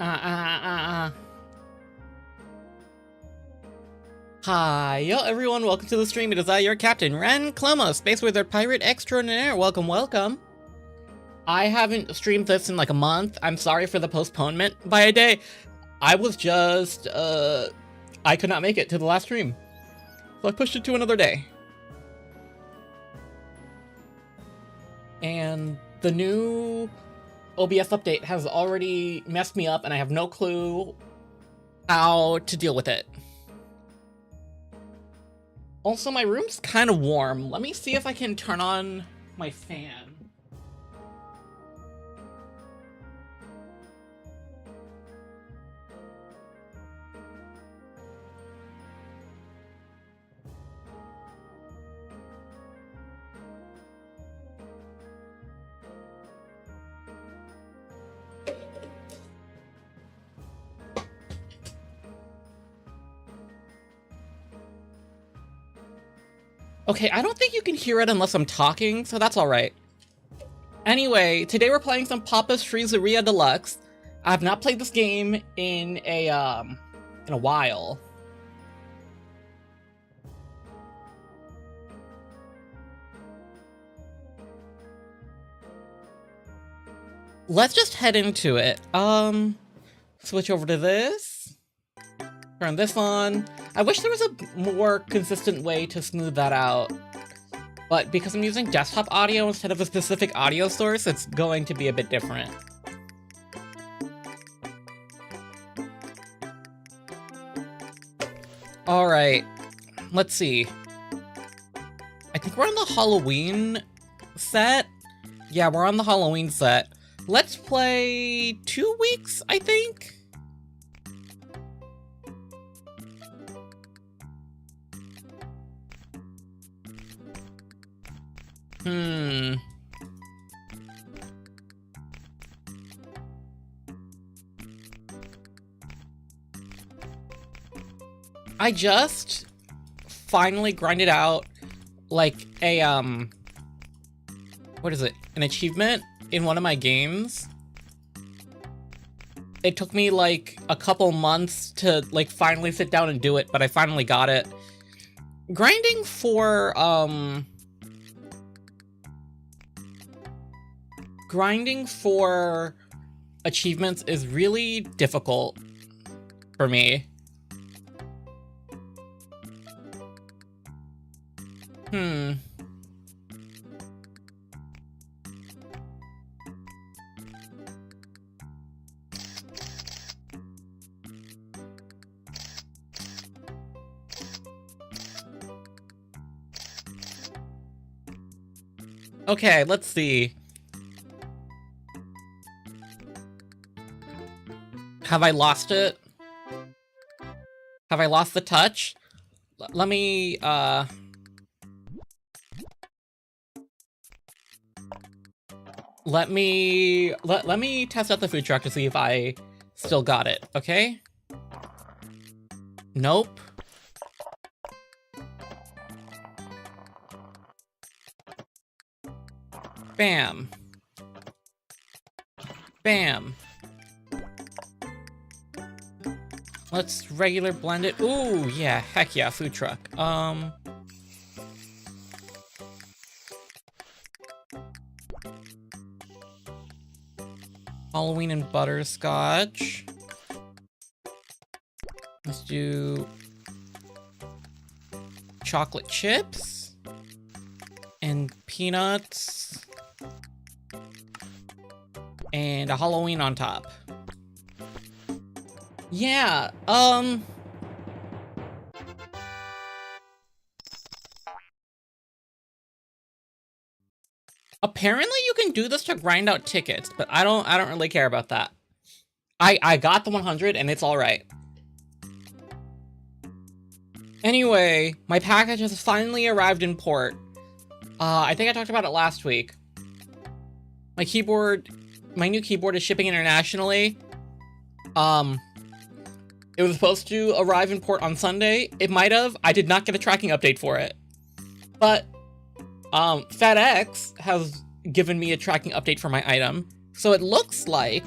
Hi, yo everyone, welcome to the stream. It is I, your captain, Ren Clomos, Space Wizard Pirate Extraordinaire. Welcome, welcome. I haven't streamed this in like a month. I'm sorry for the postponement by a day. I was just, I could not make it to the last stream. So I pushed it to another day. And the new OBS update has already messed me up and I have no clue how to deal with it. Also, my room's kind of warm. Let me see if I can turn on my fan. Okay, I don't think you can hear it unless I'm talking, so that's alright. Anyway, today we're playing some Papa's Freezeria Deluxe. I've not played this game in a while. Let's just head into it. Switch over to this. Turn this on. I wish there was a more consistent way to smooth that out. But because I'm using desktop audio instead of a specific audio source, it's going to be a bit different. Alright, let's see. I think we're on the Halloween set. Yeah, we're on the Halloween set. Let's play 2 weeks, I think? I just finally grinded out, like, a, what is it? An achievement in one of my games. It took me, like, a couple months to, like, finally sit down and do it, but I finally got it. Grinding for, achievements is really difficult for me. Okay, let's see. Have I lost it? Have I lost the touch? Let me, let me test out the food truck to see if I still got it, okay? Nope. Bam. Bam. Let's regular blend it. Ooh, yeah, heck yeah, food truck. Halloween and butterscotch. Let's do chocolate chips and peanuts and a Halloween on top. Yeah, apparently you can do this to grind out tickets, but I don't really care about that. I got the 100 and it's alright. Anyway, my package has finally arrived in port. I think I talked about it last week. My new keyboard is shipping internationally. It was supposed to arrive in port on Sunday. It might have. I did not get a tracking update for it. But, FedEx has given me a tracking update for my item. So it looks like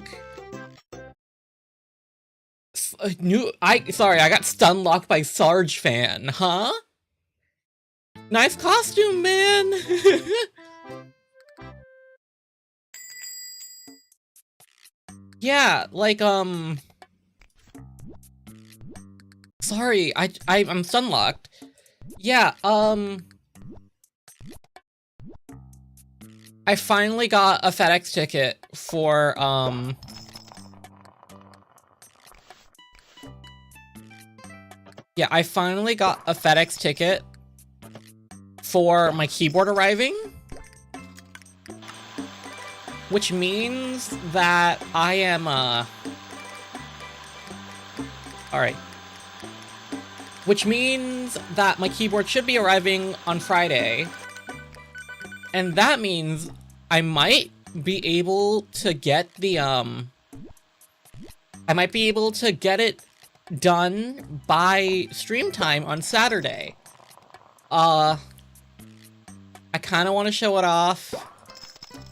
Sorry, I got stun locked by Sarge fan, huh? Nice costume, man! Yeah, like, sorry, I'm stun locked. Yeah, I finally got a FedEx ticket for, yeah, I finally got a FedEx ticket for my keyboard arriving. Which means that I am, alright. Which means that my keyboard should be arriving on Friday. And that means I might be able to get the, I might be able to get it done by stream time on Saturday. I kind of want to show it off,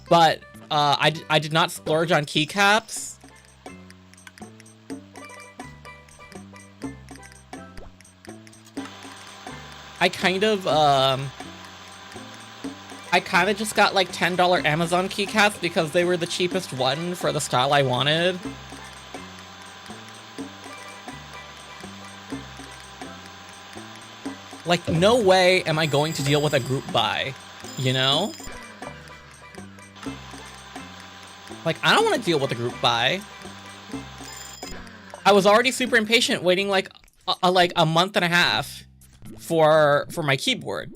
but, I did not splurge on keycaps. I kind of just got like $10 Amazon keycaps because they were the cheapest one for the style I wanted. Like, no way am I going to deal with a group buy, you know? Like, I don't want to deal with a group buy. I was already super impatient waiting like a month and a half for my keyboard.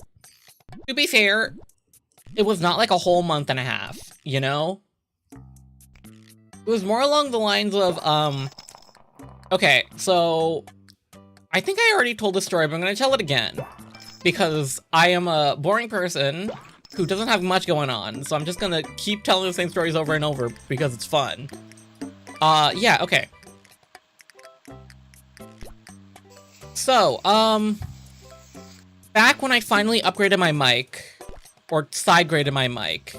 To be fair, it was not like a whole month and a half, you know? It was more along the lines of, okay, so I think I already told this story, but I'm gonna tell it again. Because I am a boring person who doesn't have much going on, so I'm just gonna keep telling the same stories over and over because it's fun. Yeah, okay. So, back when I finally upgraded my mic, or side-graded my mic,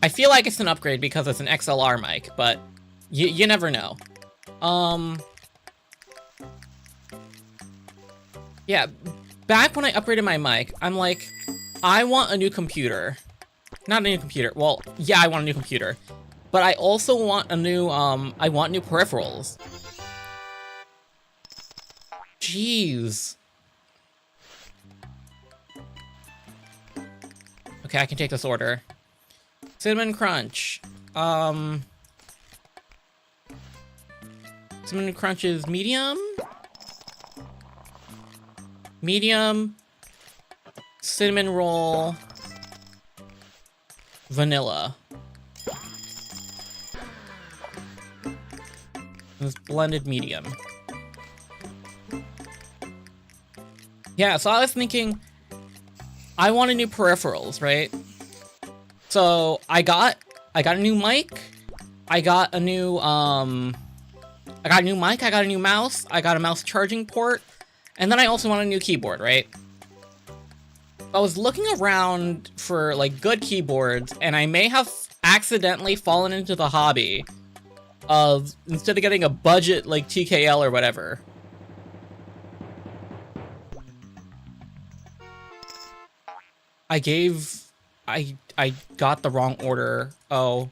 I feel like it's an upgrade because it's an XLR mic, but you never know. Yeah, back when I upgraded my mic, I'm like, I want a new computer. Not a new computer. Well, yeah, I want a new computer. But I also want a new, I want new peripherals. Jeez. Okay, I can take this order. Cinnamon Crunch. Cinnamon Crunch is medium? Medium. Cinnamon roll. Vanilla. It's blended medium. Yeah, so I was thinking, I wanted new peripherals, right? So I got a new mic. I got a new mic, I got a new mouse, I got a mouse charging port, and then I also want a new keyboard, right? I was looking around for, like, good keyboards, and I may have accidentally fallen into the hobby of, instead of getting a budget, like, TKL or whatever. I got the wrong order. Oh.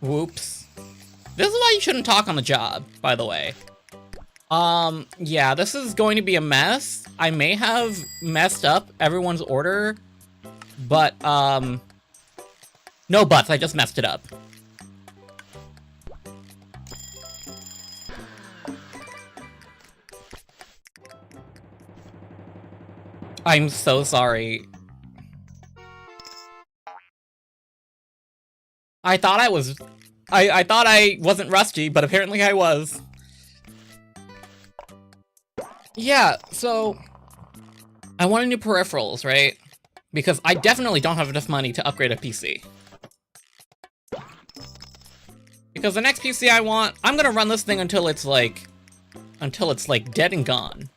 Whoops. This is why you shouldn't talk on the job, by the way. Yeah, this is going to be a mess. I may have messed up everyone's order, but, no buts, I just messed it up. I'm so sorry. I thought I wasn't rusty, but apparently I was. Yeah, so I wanted new peripherals, right? Because I definitely don't have enough money to upgrade a PC. Because the next PC I want, I'm gonna run this thing until it's like dead and gone.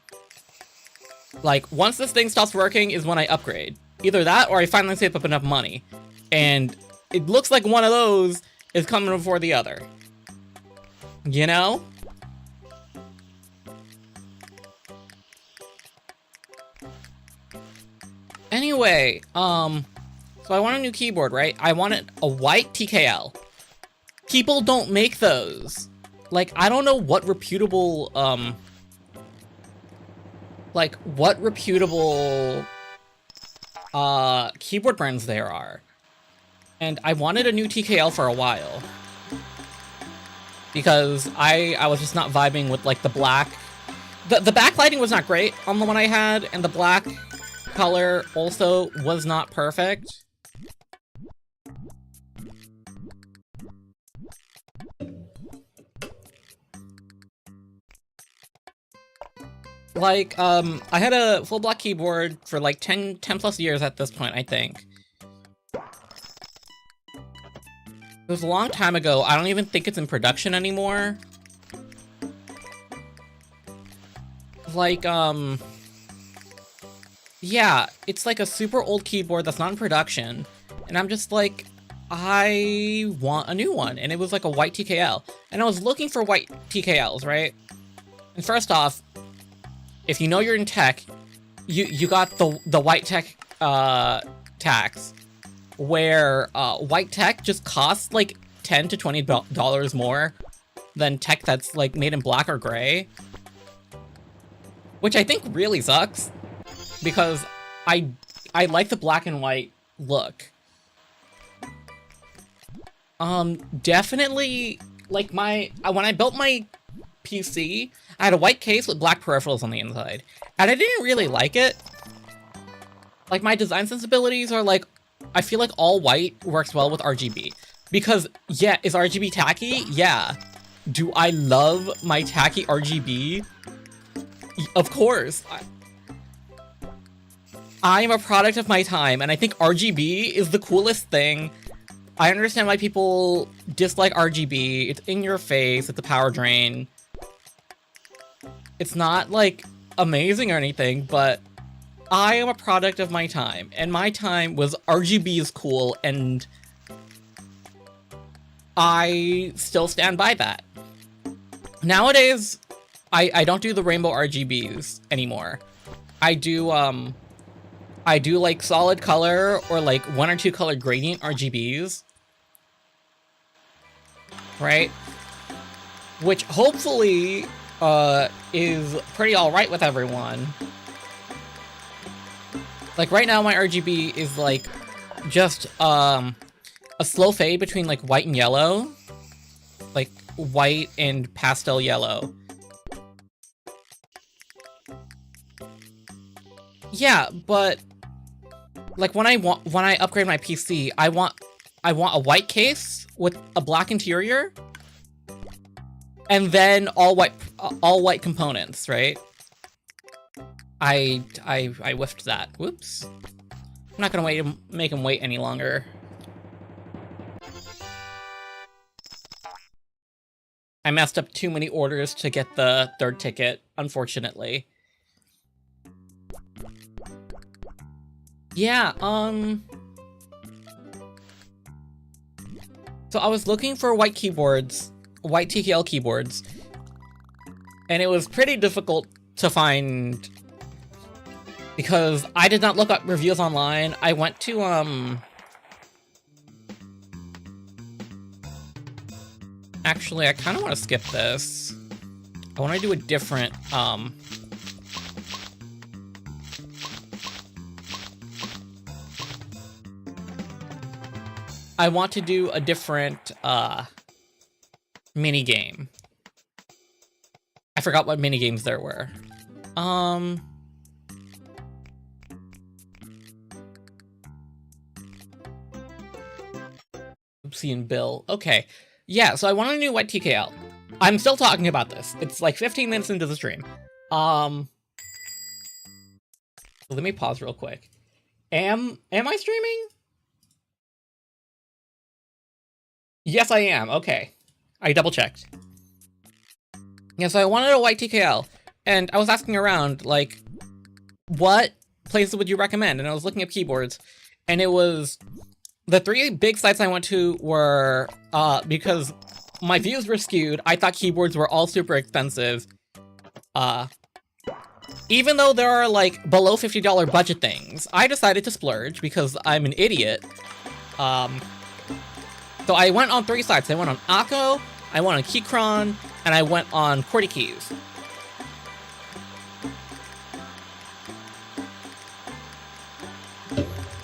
Like, once this thing stops working is when I upgrade. Either that or I finally save up enough money. And it looks like one of those is coming before the other. You know? Anyway, so I want a new keyboard, right? I wanted a white TKL. People don't make those. Like, I don't know what reputable, keyboard brands there are. And I wanted a new TKL for a while. Because I was just not vibing with, like, the black. The backlighting was not great on the one I had, and the black color also was not perfect. Like, I had a full black keyboard for like 10 plus years at this point, I think. It was a long time ago. I don't even think it's in production anymore. Like, yeah, it's like a super old keyboard that's not in production. And I'm just like, I want a new one. And it was like a white TKL. And I was looking for white TKLs, right? And first off, if you know you're in tech, you got the white tech tax, where white tech just costs like $10 to $20 more than tech that's like made in black or gray, which I think really sucks because I like the black and white look. Definitely like when I built my PC, I had a white case with black peripherals on the inside, and I didn't really like it. Like, my design sensibilities are like, I feel like all white works well with RGB. Because, yeah, is RGB tacky? Yeah. Do I love my tacky RGB? Of course. I am a product of my time, and I think RGB is the coolest thing. I understand why people dislike RGB. It's in your face, it's a power drain. It's not, like, amazing or anything, but I am a product of my time, and my time was RGB is cool, and I still stand by that. Nowadays, I don't do the rainbow RGBs anymore. I do like solid color or like 1 or 2 color gradient RGBs. Right? Which hopefully is pretty alright with everyone. Like right now my RGB is like just a slow fade between like white and yellow. Like white and pastel yellow. Yeah, but like when I upgrade my PC, I want a white case with a black interior, and then all white components, right? I whiffed that. Whoops. I'm not gonna make him wait any longer. I messed up too many orders to get the 3rd ticket, unfortunately. Yeah, so I was looking for white keyboards, white TKL keyboards, and it was pretty difficult to find because I did not look up reviews online. I went to, actually, I kind of want to skip this. I want to do a different, I want to do a different, mini game. I forgot what mini games there were. Oopsie and Bill. Okay. Yeah, so I want a new white TKL. I'm still talking about this. It's like 15 minutes into the stream. Let me pause real quick. Am I streaming? Yes, I am. Okay. I double checked. Yeah, so I wanted a white TKL, and I was asking around, like, what places would you recommend? And I was looking up keyboards, and it was the 3 big sites I went to were, because my views were skewed. I thought keyboards were all super expensive. Even though there are, like, below $50 budget things, I decided to splurge because I'm an idiot. So I went on 3 sites. I went on Akko, I went on Keychron, and I went on QWERTY Keys.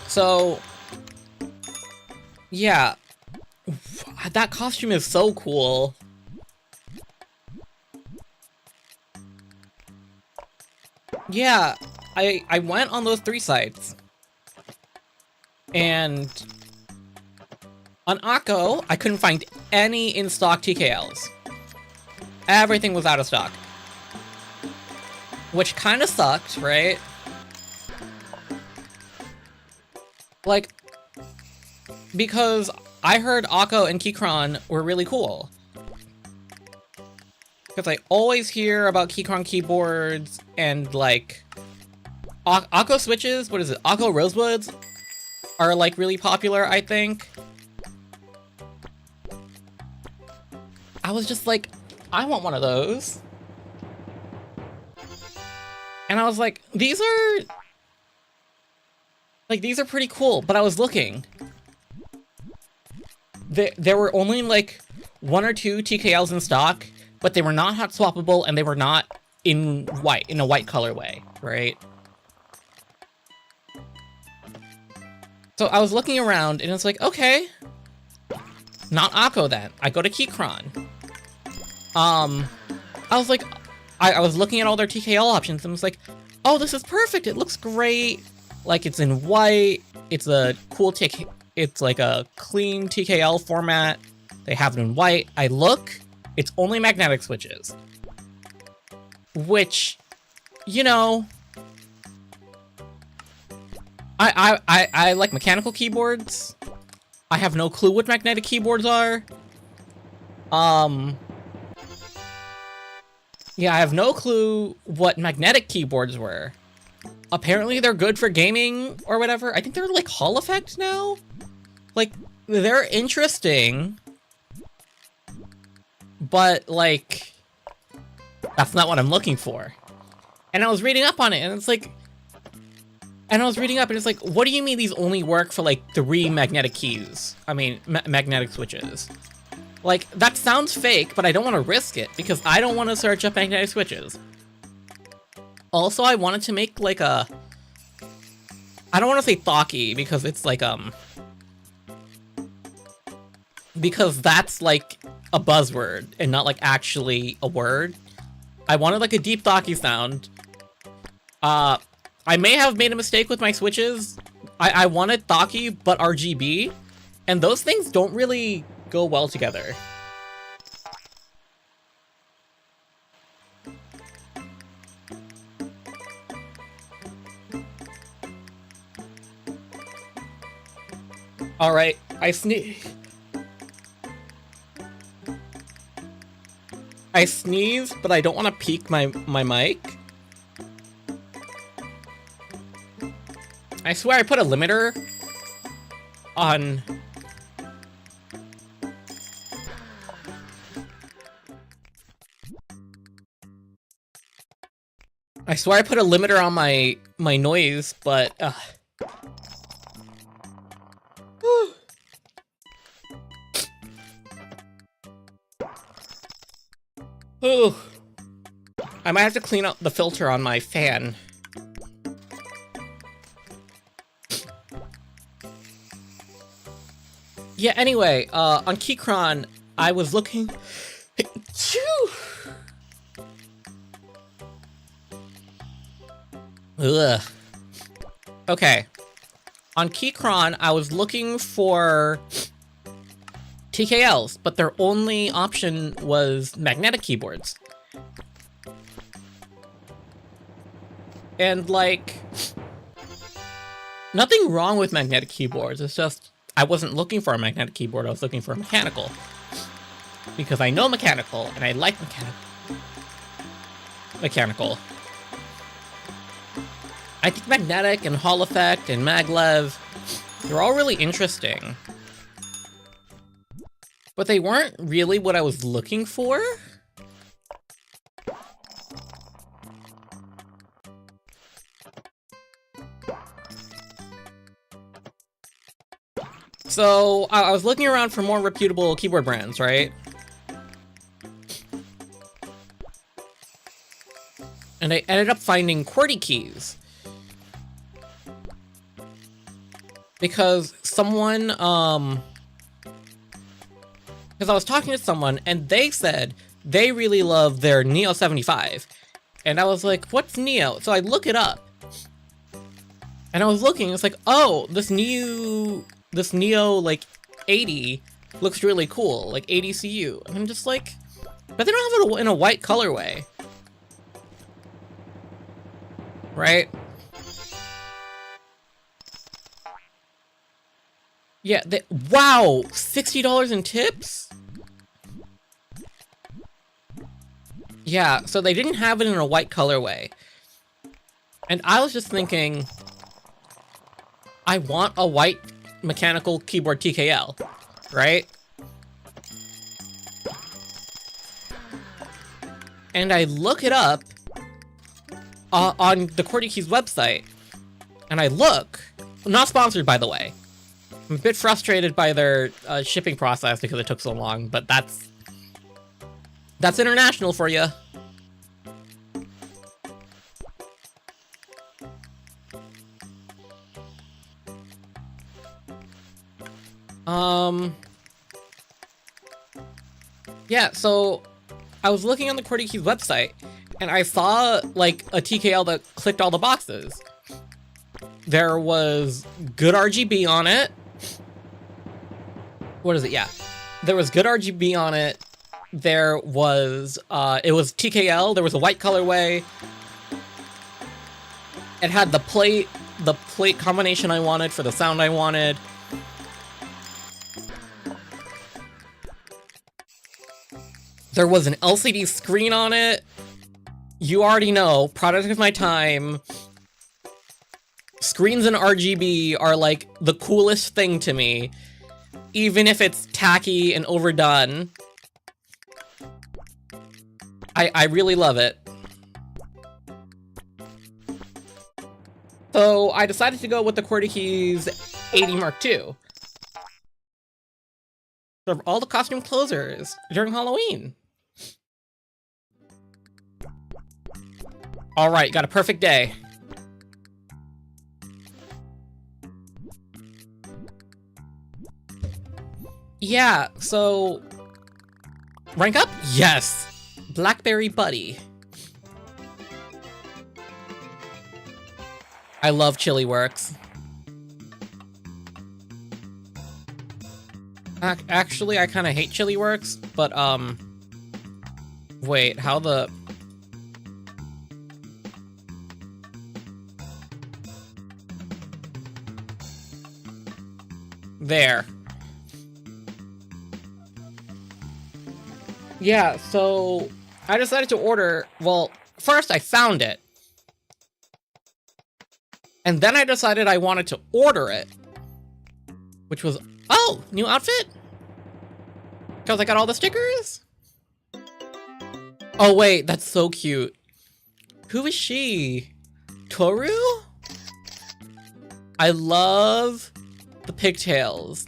So, yeah. That costume is so cool. Yeah, I went on those 3 sites. And on Akko, I couldn't find any in-stock TKLs. Everything was out of stock. Which kinda sucked, right? Like, because I heard Akko and Keychron were really cool. Because I always hear about Keychron keyboards and, like, Akko switches, what is it, Akko Rosewoods are, like, really popular, I think. I was just like, I want one of those. And I was like, these are pretty cool, but I was looking. There were only, like, 1 or 2 TKLs in stock, but they were not hot swappable, and they were not in a white colorway, right? So I was looking around, and it's like, okay, not Akko then. I go to Keychron. I was like, I was looking at all their TKL options, and was like, oh, this is perfect. It looks great. Like, it's in white. It's a cool it's like a clean TKL format. They have it in white. I look, it's only magnetic switches. Which, you know, I like mechanical keyboards. I have no clue what magnetic keyboards are. Yeah, I have no clue what magnetic keyboards were. Apparently they're good for gaming or whatever. I think they're like Hall Effect now. Like, they're interesting. But, like, that's not what I'm looking for. And I was reading up on it, and it's like... And I was reading up, and it's like, what do you mean these only work for, like, 3 magnetic keys? I mean, magnetic switches. Like, that sounds fake, but I don't want to risk it, because I don't want to search up magnetic switches. Also, I wanted to make, like, a... I don't want to say Thoki, because it's, like, because that's, like, a buzzword, and not, like, actually a word. I wanted, like, a deep Thoki sound. I may have made a mistake with my switches. I wanted Thoki, but RGB, and those things don't really go well together. Alright, I sneeze, but I don't want to peek my mic. I swear I put a limiter on... I swear I put a limiter on my noise, but... Ooh. I might have to clean up the filter on my fan. Yeah, anyway, on Keychron, I was looking... Ugh. Okay. On Keychron, I was looking for TKLs, but their only option was magnetic keyboards. And, like, nothing wrong with magnetic keyboards, it's just I wasn't looking for a magnetic keyboard, I was looking for a mechanical. Because I know mechanical, and I like mechanical. I think magnetic and Hall Effect and maglev, they're all really interesting. but they weren't really what I was looking for. So I was looking around for more reputable keyboard brands, right? And I ended up finding QWERTY keys. Because someone, because I was talking to someone and they said they really love their Neo 75. And I was like, what's Neo? So I look it up. And I was looking, it's like, oh, this Neo, like, 80 looks really cool, like 80 CU. And I'm just like, but they don't have it in a white colorway. Right? Yeah, wow, $60 in tips? Yeah, so they didn't have it in a white colorway. And I was just thinking, I want a white mechanical keyboard TKL, right? And I look it up on the QWERTY Keys website, and I look, not sponsored by the way. I'm a bit frustrated by their shipping process because it took so long, but that's international for you. Yeah, so I was looking on the QWERTY Keys website, and I saw, like, a TKL that clicked all the boxes. There was good RGB on it. What is it? Yeah. There was good RGB on it. There was, it was TKL. There was a white colorway. It had the plate combination I wanted for the sound I wanted. There was an LCD screen on it. You already know, product of my time. Screens and RGB are like the coolest thing to me. Even if it's tacky and overdone. I really love it. So I decided to go with the QWERTY Keys 80 Mark II. For all the costume closers during Halloween. Alright, got a perfect day. Yeah, so... rank up? Yes! Blackberry Buddy. I love Chili Works. Actually, I kind of hate Chili Works, but, wait, how the... there. Yeah, so I decided to order, well, first I found it. And then I decided I wanted to order it. Which was, oh, new outfit? Because I got all the stickers? Oh wait, that's so cute. Who is she? Toru? I love the pigtails.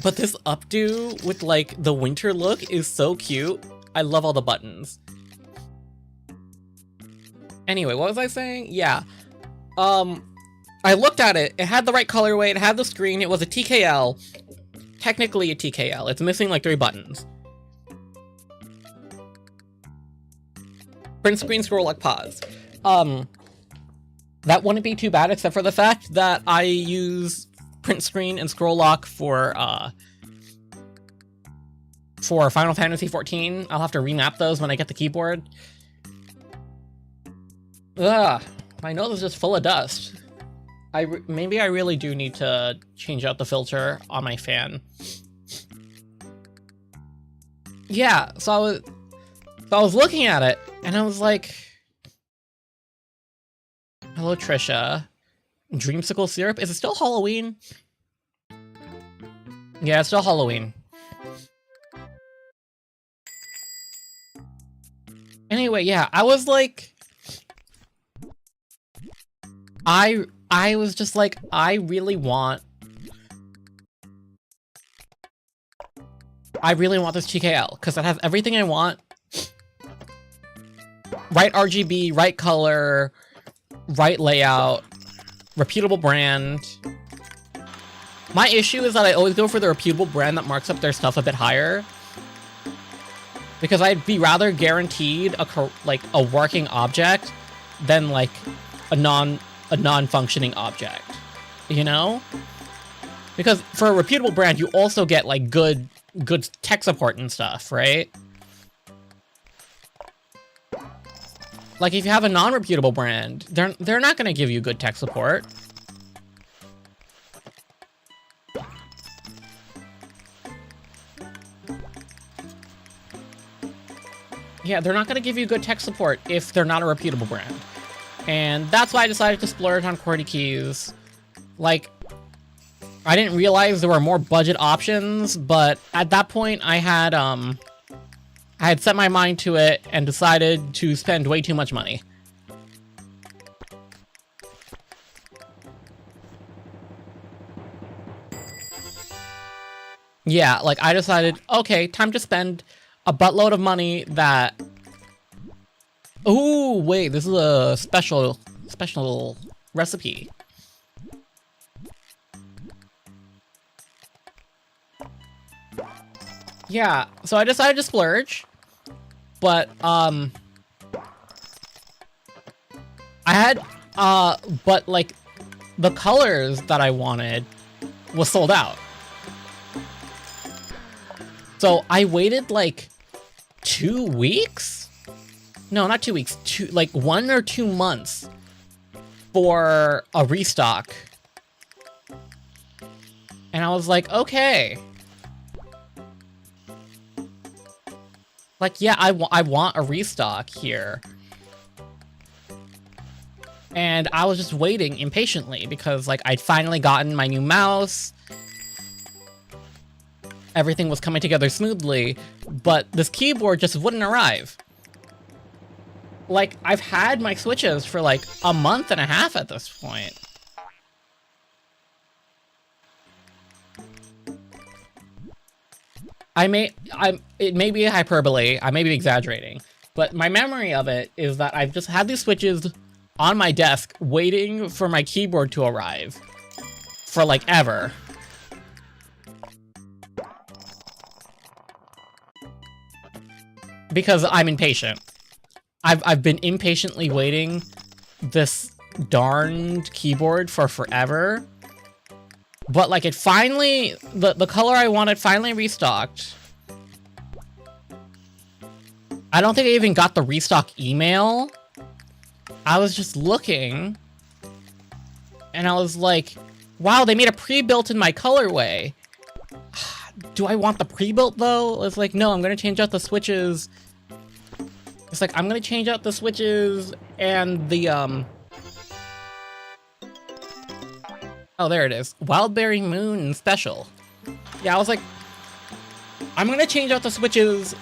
But this updo with like the winter look is so cute. I love all the buttons. Anyway, what was I saying? Yeah. I looked at it. It had the right colorway. It had the screen. It was a TKL. Technically a TKL. It's missing like 3 buttons. Print screen, scroll lock, pause. That wouldn't be too bad except for the fact that I use print screen and scroll lock for Final Fantasy XIV. I'll have to remap those when I get the keyboard. Ugh, my nose is just full of dust. Maybe I really do need to change out the filter on my fan. Yeah, so I was looking at it, and I was like, hello, Trisha. Dreamsicle syrup? Is it still Halloween? Yeah, it's still Halloween. Anyway, yeah, I was like... I was just like, I really want this TKL, because it has everything I want. Right RGB, right color, right layout, reputable brand. My issue is that I always go for the reputable brand that marks up their stuff a bit higher. Because I'd be rather guaranteed a working object than like a non-functioning object. You know? Because for a reputable brand, you also get like good tech support and stuff, right? Like if you have a non-reputable brand, they're not gonna give you good tech support. Yeah, they're not gonna give you good tech support if they're not a reputable brand. And that's why I decided to splurge on QWERTY keys. Like, I didn't realize there were more budget options, but at that point I had set my mind to it and decided to spend way too much money. Yeah, like I decided, okay, time to spend a buttload of money that... Ooh, wait, this is a special recipe. Yeah, so I decided to splurge, but, I had, but, like, the colors that I wanted was sold out. So I waited, like, 2 weeks? No, not 2 weeks, like 1 or 2 months for a restock. And I was like, okay. Like, yeah, I want a restock here. And I was just waiting impatiently because, like, I'd finally gotten my new mouse. Everything was coming together smoothly, but this keyboard just wouldn't arrive. Like, I've had my Switches for, like, a month and a half at this point. It may be a hyperbole, I may be exaggerating, but my memory of it is that I've just had these Switches on my desk waiting for my keyboard to arrive for like ever. Because I'm impatient. I've been impatiently waiting this darned keyboard for forever. But like it finally, the color I wanted finally restocked. I don't think I even got the restock email. I was just looking and I was like, wow, they made a pre-built in my colorway. Do I want the pre-built though? It's like, no, I'm gonna change out the switches. It's like, I'm gonna change out the switches and the, oh, there it is. Wildberry Moon Special. Yeah, I was like, I'm gonna change out the switches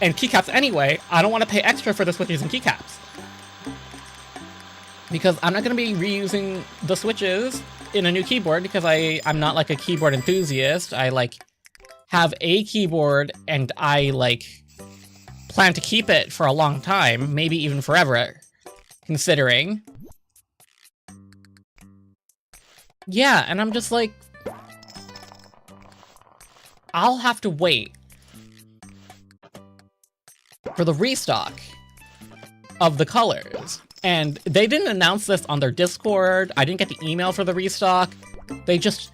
and keycaps anyway. I don't want to pay extra for the switches and keycaps. Because I'm not gonna be reusing the switches in a new keyboard because I'm not like a keyboard enthusiast. I like have a keyboard and I like plan to keep it for a long time, maybe even forever, considering. Yeah, and I'm just like, I'll have to wait for the restock of the colors. And they didn't announce this on their Discord. I didn't get the email for the restock. They just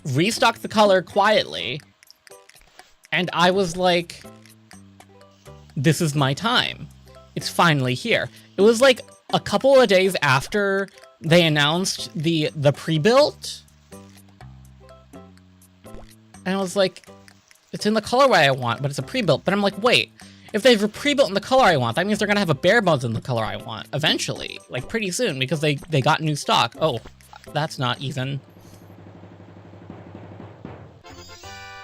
restocked the color quietly. And I was like, this is my time. It's finally here. It was like a couple of days after they announced the pre-built. And I was like, it's in the colorway I want, but it's a pre-built. But I'm like, wait, if they've pre-built in the color I want, that means they're gonna have a bare bones in the color I want eventually, like pretty soon, because they got new stock. Oh, that's not even.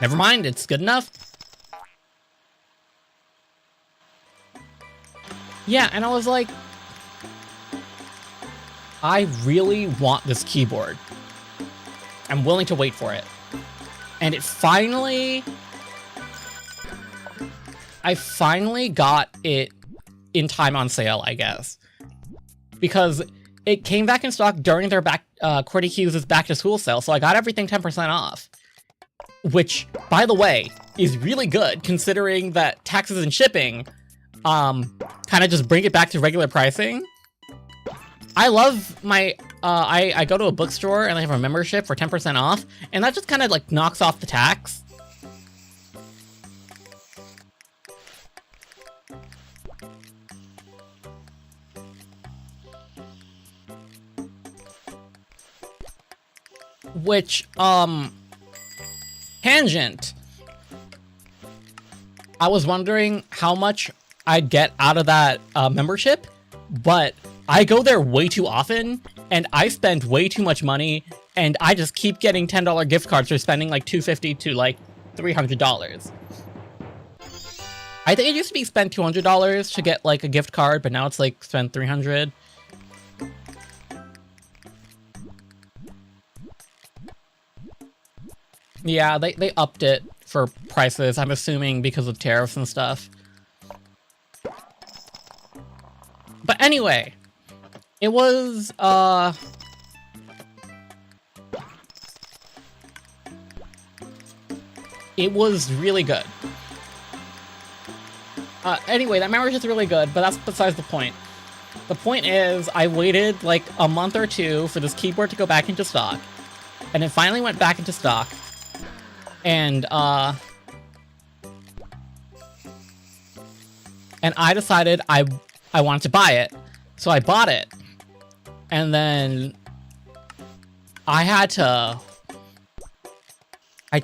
Never mind, it's good enough. Yeah, and I was like, I really want this keyboard. I'm willing to wait for it. And I finally got it in time on sale, I guess. Because it came back in stock during their QWERTY Hughes' back to school sale, so I got everything 10% off. Which, by the way, is really good considering that taxes and shipping kind of just bring it back to regular pricing. I love my, I go to a bookstore and they have a membership for 10% off, and that just kind of like knocks off the tax. Which, tangent. I was wondering how much I'd get out of that membership, but I go there way too often, and I spend way too much money, and I just keep getting $10 gift cards for spending like $250 to like $300. I think it used to be spend $200 to get like a gift card, but now it's like spend $300. Yeah, they upped it for prices, I'm assuming because of tariffs and stuff. But anyway, it was, it was really good. Anyway, that membership's really good, but that's besides the point. The point is, I waited like a month or two for this keyboard to go back into stock, and it finally went back into stock. And I decided I wanted to buy it, so I bought it, and then I had to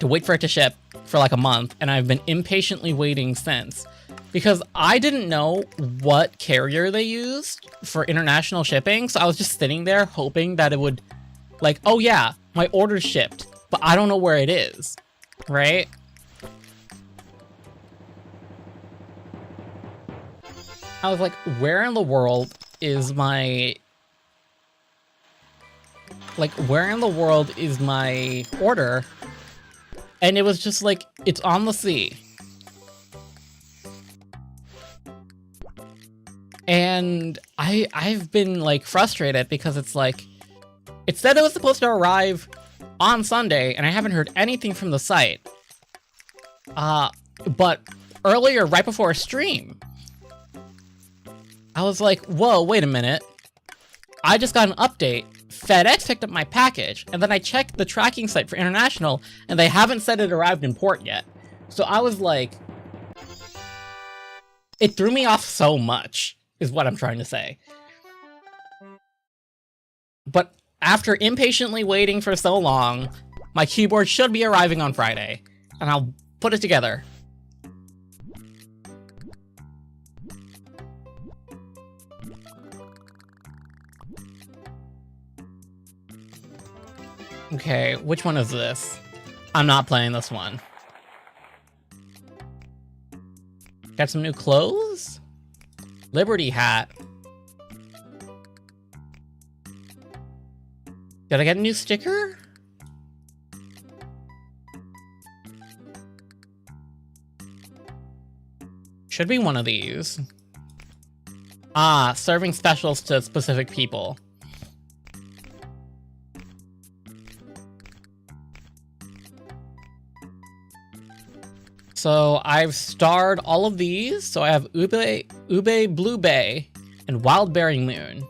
wait for it to ship for like a month, and I've been impatiently waiting since, because I didn't know what carrier they used for international shipping, so I was just sitting there hoping that it would, like, oh yeah, my order's shipped, but I don't know where it is, right? I was like, where in the world is my... Like, where in the world is my order? And it was just like, it's on the sea. And I've been, like, frustrated because it's like... It said it was supposed to arrive on Sunday, and I haven't heard anything from the site. But earlier, right before a stream, I was like, whoa, wait a minute. I just got an update. FedEx picked up my package, and then I checked the tracking site for international, and they haven't said it arrived in port yet. So I was like... It threw me off so much, is what I'm trying to say. But after impatiently waiting for so long, my keyboard should be arriving on Friday, and I'll put it together. Okay, which one is this? I'm not playing this one. Got some new clothes? Liberty hat. Did I get a new sticker? Should be one of these. Ah, serving specials to specific people. So I've starred all of these. So I have Ube Blue Bay and Wild Berry Moon.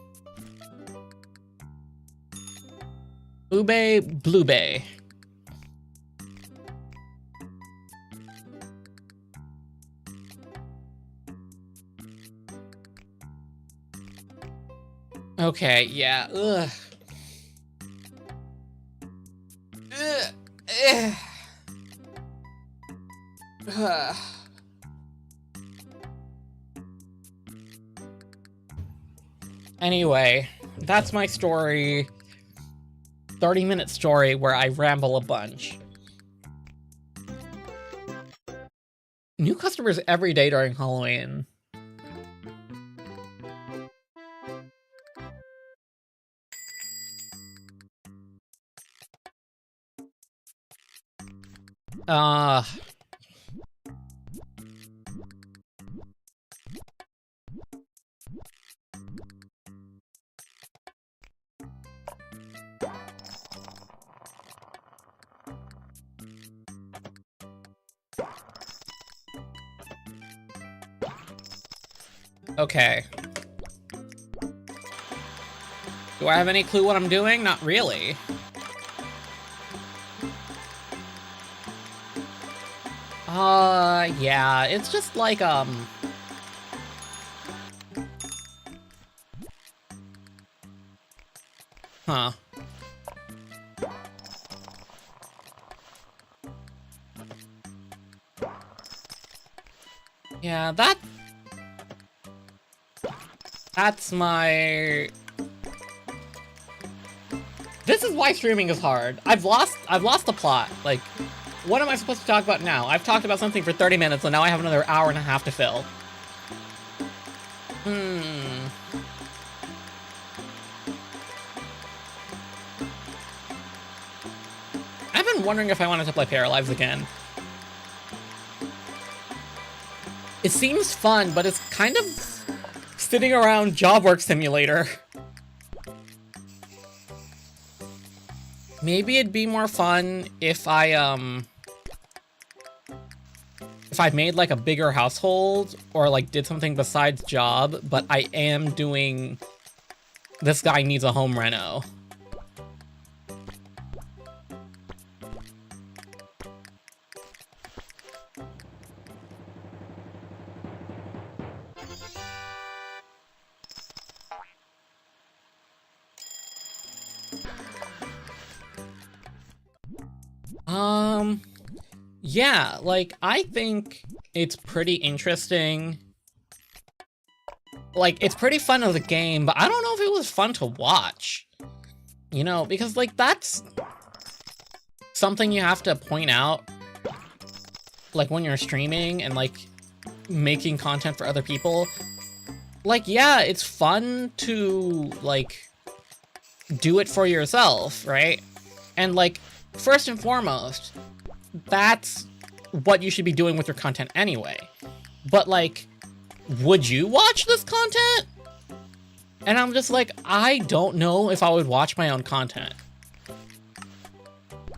Ube Blue Bay. Okay, yeah. Ugh. Ugh. Ugh. Anyway, that's my story. 30-minute story where I ramble a bunch. New customers every day during Halloween. Uh... Okay. Do I have any clue what I'm doing? Not really. Yeah, it's just like, Huh. Yeah, that's my... This is why streaming is hard. I've lost the plot. Like, what am I supposed to talk about now? I've talked about something for 30 minutes, and now I have another hour and a half to fill. I've been wondering if I wanted to play Paralives again. It seems fun, but it's kind of sitting around Job Work Simulator. Maybe it'd be more fun if I made like a bigger household or like did something besides job, but I am doing this guy needs a home reno. Yeah, like, I think it's pretty interesting. Like, it's pretty fun as a game, but I don't know if it was fun to watch. You know, because, like, that's something you have to point out, like, when you're streaming and, like, making content for other people. Like, yeah, it's fun to, like, do it for yourself, right? And, like, first and foremost, that's what you should be doing with your content anyway. But, like, would you watch this content? And I'm just like, I don't know if I would watch my own content.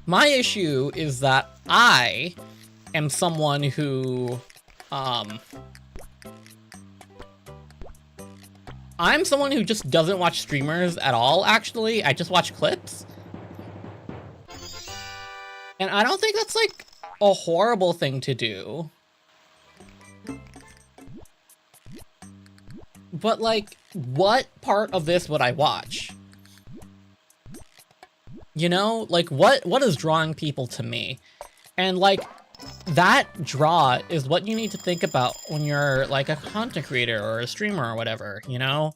My issue is that I am someone who, I'm someone who just doesn't watch streamers at all, actually. I just watch clips. And I don't think that's, like, a horrible thing to do. But, like, what part of this would I watch? You know? Like, what is drawing people to me? And, like, that draw is what you need to think about when you're, like, a content creator or a streamer or whatever, you know?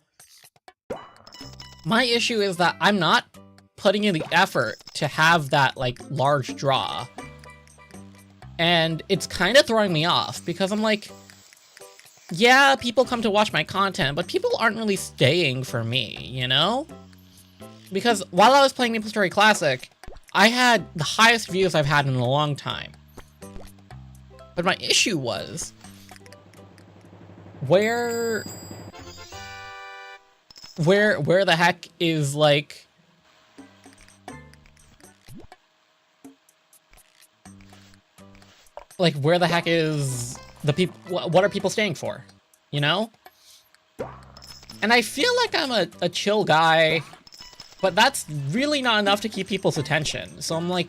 My issue is that I'm not putting in the effort to have that, like, large draw. And it's kind of throwing me off, because I'm like, yeah, people come to watch my content, but people aren't really staying for me, you know? Because while I was playing Maple Story Classic, I had the highest views I've had in a long time. But my issue was, where the heck is, like, where the heck is the people? What are people staying for? You know? And I feel like I'm a chill guy, but that's really not enough to keep people's attention. So I'm like,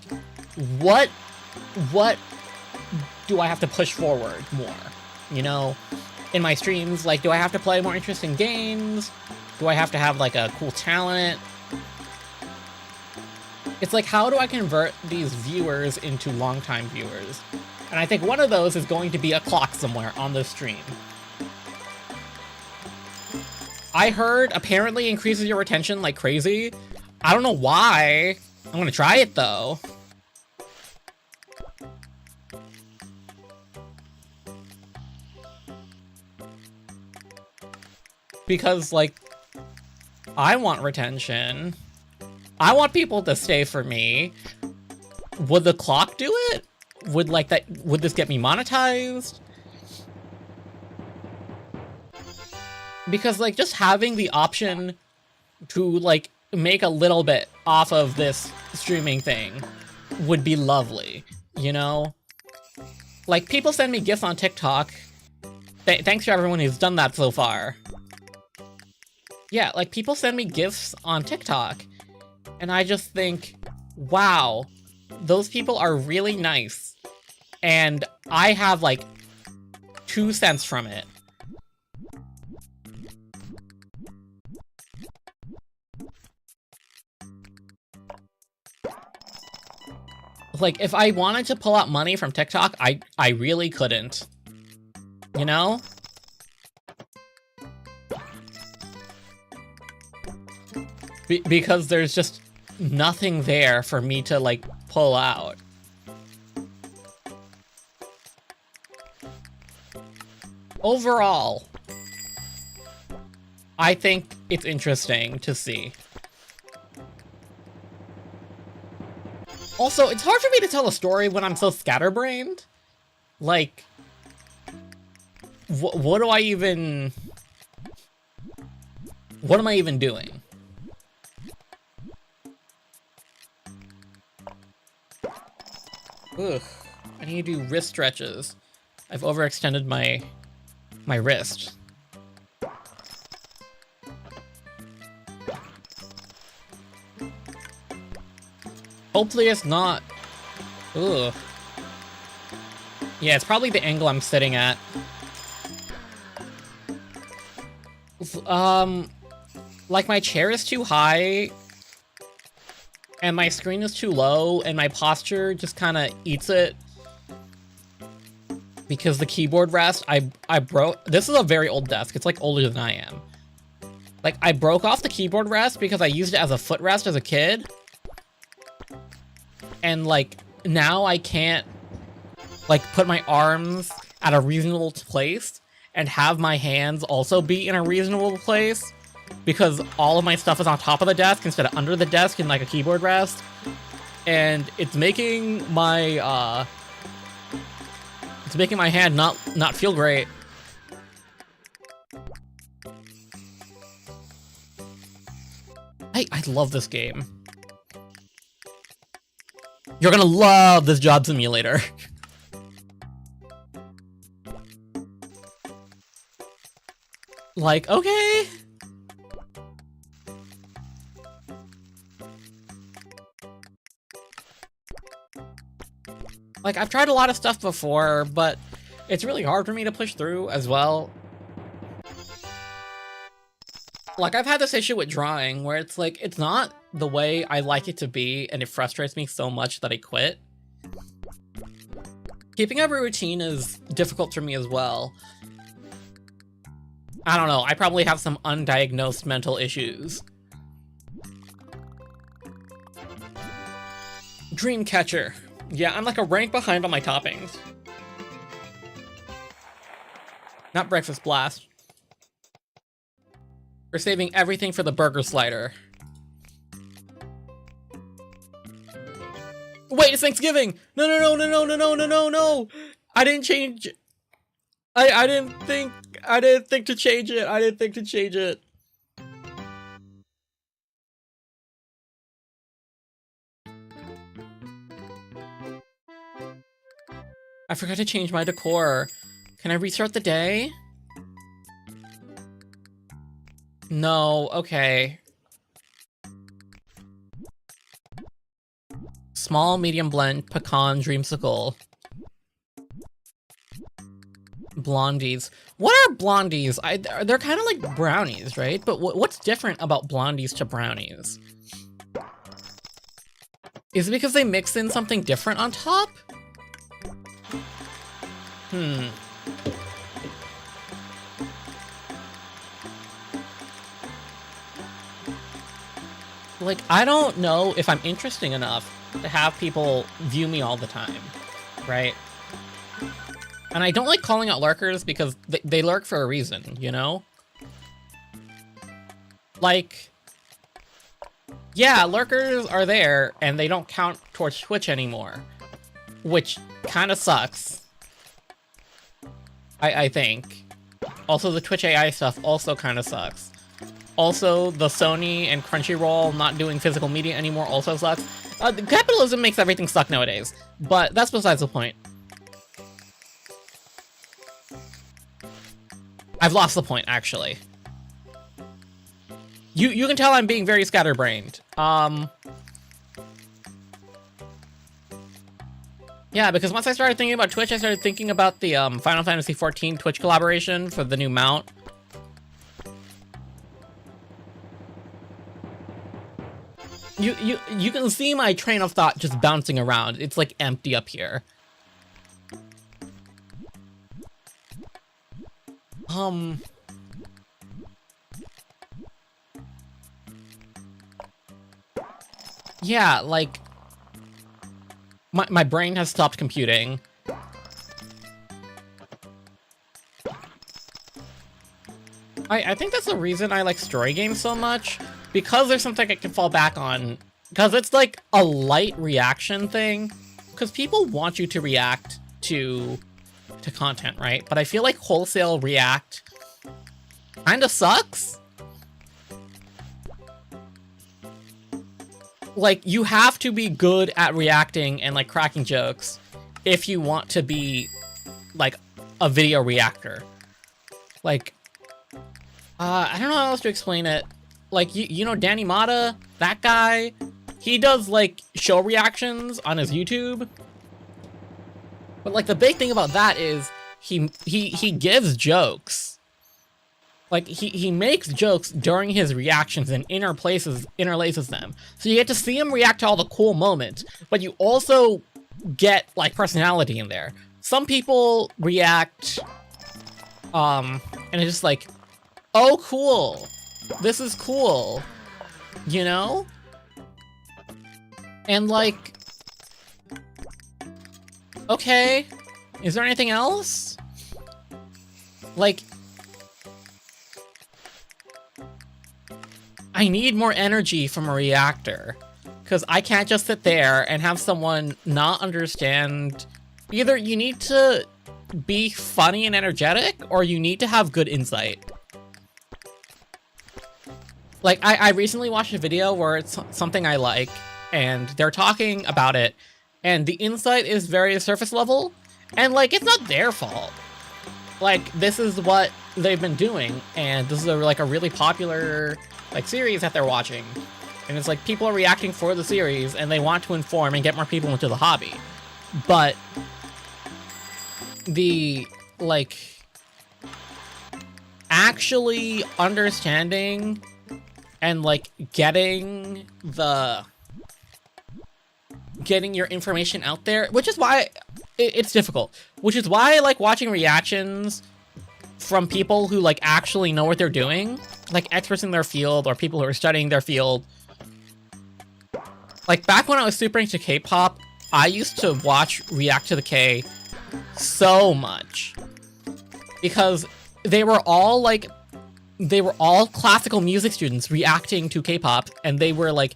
what do I have to push forward more? You know, in my streams, like, do I have to play more interesting games? Do I have to have, like, a cool talent? It's like, how do I convert these viewers into longtime viewers? And I think one of those is going to be a clock somewhere on the stream. I heard apparently increases your retention like crazy. I don't know why. I'm gonna try it though. Because, like, I want retention. I want people to stay for me. Would the clock do it? would this get me monetized? Because, like, just having the option to, like, make a little bit off of this streaming thing would be lovely, you know? Like, people send me gifts on TikTok. Thanks to everyone who's done that so far. Yeah, like, people send me gifts on TikTok, and I just think, wow, those people are really nice, and I have, like, 2 cents from it. Like, if I wanted to pull out money from TikTok, I really couldn't. You know? Because there's just nothing there for me to, like, pull out. Overall, I think it's interesting to see. Also, it's hard for me to tell a story when I'm so scatterbrained. Like, what do I even... What am I even doing? Ugh, I need to do wrist stretches. I've overextended my wrist. Hopefully it's not... Ugh. Yeah, it's probably the angle I'm sitting at. Like, my chair is too high, and my screen is too low, and my posture just kind of eats it. Because the keyboard rest, I broke... This is a very old desk. It's, like, older than I am. Like, I broke off the keyboard rest because I used it as a footrest as a kid. And, like, now I can't, like, put my arms at a reasonable place and have my hands also be in a reasonable place because all of my stuff is on top of the desk instead of under the desk in, like, a keyboard rest. And it's making my, hand not feel great. I love this game. You're gonna love this job simulator. Like, okay. Like, I've tried a lot of stuff before, but it's really hard for me to push through as well. Like, I've had this issue with drawing where it's like, it's not the way I like it to be, and it frustrates me so much that I quit. Keeping up a routine is difficult for me as well. I don't know, I probably have some undiagnosed mental issues. Dreamcatcher. Yeah, I'm like a rank behind on my toppings. Not Breakfast Blast. We're saving everything for the burger slider. Wait, it's Thanksgiving! No, no, no, no, no, no, no, no, no, no! I didn't change... I didn't think to change it. I didn't think to change it. I forgot to change my decor. Can I restart the day? No, okay. Small, medium blend, pecan, dreamsicle. Blondies. What are blondies? They're kind of like brownies, right? But what's different about blondies to brownies? Is it because they mix in something different on top? Like, I don't know if I'm interesting enough to have people view me all the time, right? And I don't like calling out lurkers because they lurk for a reason, you know? Like, yeah, lurkers are there and they don't count towards Twitch anymore. Which kind of sucks. I think. Also, the Twitch AI stuff also kind of sucks. Also, the Sony and Crunchyroll not doing physical media anymore also sucks. Capitalism makes everything suck nowadays, but that's besides the point. I've lost the point, actually. You can tell I'm being very scatterbrained. Yeah, because once I started thinking about Twitch, I started thinking about the Final Fantasy XIV Twitch collaboration for the new mount. You can see my train of thought just bouncing around. It's like empty up here. Yeah, like my brain has stopped computing. I think that's the reason I like story games so much, because there's something I can fall back on, because it's like a light reaction thing, because people want you to react to content, right? But I feel like wholesale react kind of sucks. Like, you have to be good at reacting and like cracking jokes if you want to be like a video reactor. Like, I don't know how else to explain it. Like, you know Danny Mata, that guy, he does like show reactions on his YouTube. But like the big thing about that is he gives jokes. Like he makes jokes during his reactions and interlaces them. So you get to see him react to all the cool moments, but you also get like personality in there. Some people react and it's just like, oh cool, this is cool, you know? And like, okay, is there anything else? Like, I need more energy from a reactor, because I can't just sit there and have someone not understand. Either you need to be funny and energetic, or you need to have good insight. Like, I recently watched a video where it's something I like, and they're talking about it, and the insight is very surface level, and like, it's not their fault. Like, this is what they've been doing, and this is like a really popular like series that they're watching, and it's like people are reacting for the series and they want to inform and get more people into the hobby, but the like actually understanding and like getting your information out there, which is why it's difficult, which is why I like watching reactions from people who like actually know what they're doing, like experts in their field or people who are studying their field. Like back when I was super into K-pop, I used to watch React to the K so much, because they were all classical music students reacting to K-pop, and they were like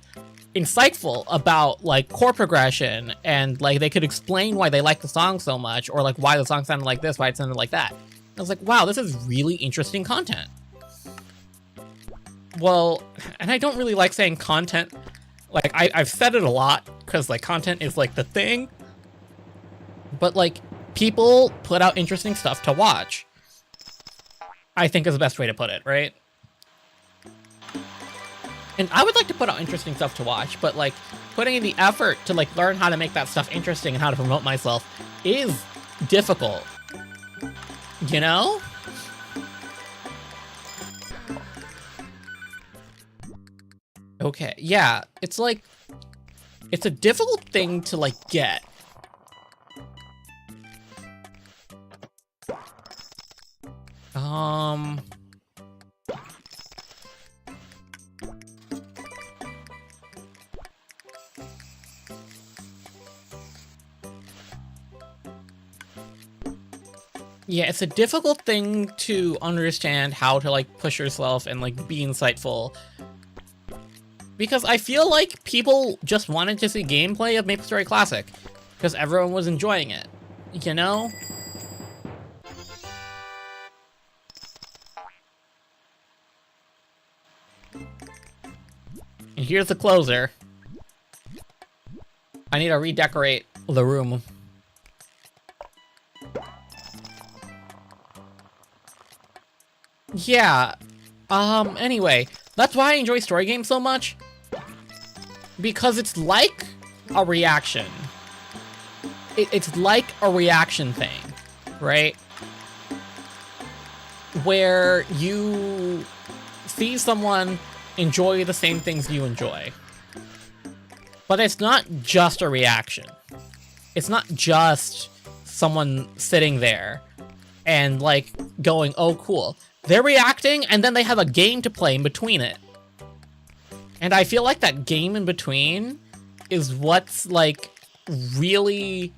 insightful about like chord progression, and like they could explain why they liked the song so much, or like why the song sounded like this, why it sounded like that. I was like, wow, this is really interesting content. Well, and I don't really like saying content. Like, I've said it a lot, because like content is like the thing. But like, people put out interesting stuff to watch, I think is the best way to put it, right? And I would like to put out interesting stuff to watch, but like, putting in the effort to like learn how to make that stuff interesting and how to promote myself is difficult. You know? Okay, yeah, it's like, it's a difficult thing to like get. Yeah, it's a difficult thing to understand how to like push yourself and like be insightful. Because I feel like people just wanted to see gameplay of MapleStory Classic, because everyone was enjoying it. you know? And here's the closer. I need to redecorate the room. Yeah. Anyway, that's why I enjoy story games so much. Because it's like a reaction. It's like a reaction thing, right? Where you see someone enjoy the same things you enjoy. But it's not just a reaction. It's not just someone sitting there and like going, oh cool. They're reacting and then they have a game to play in between it. And I feel like that game in between is what's like really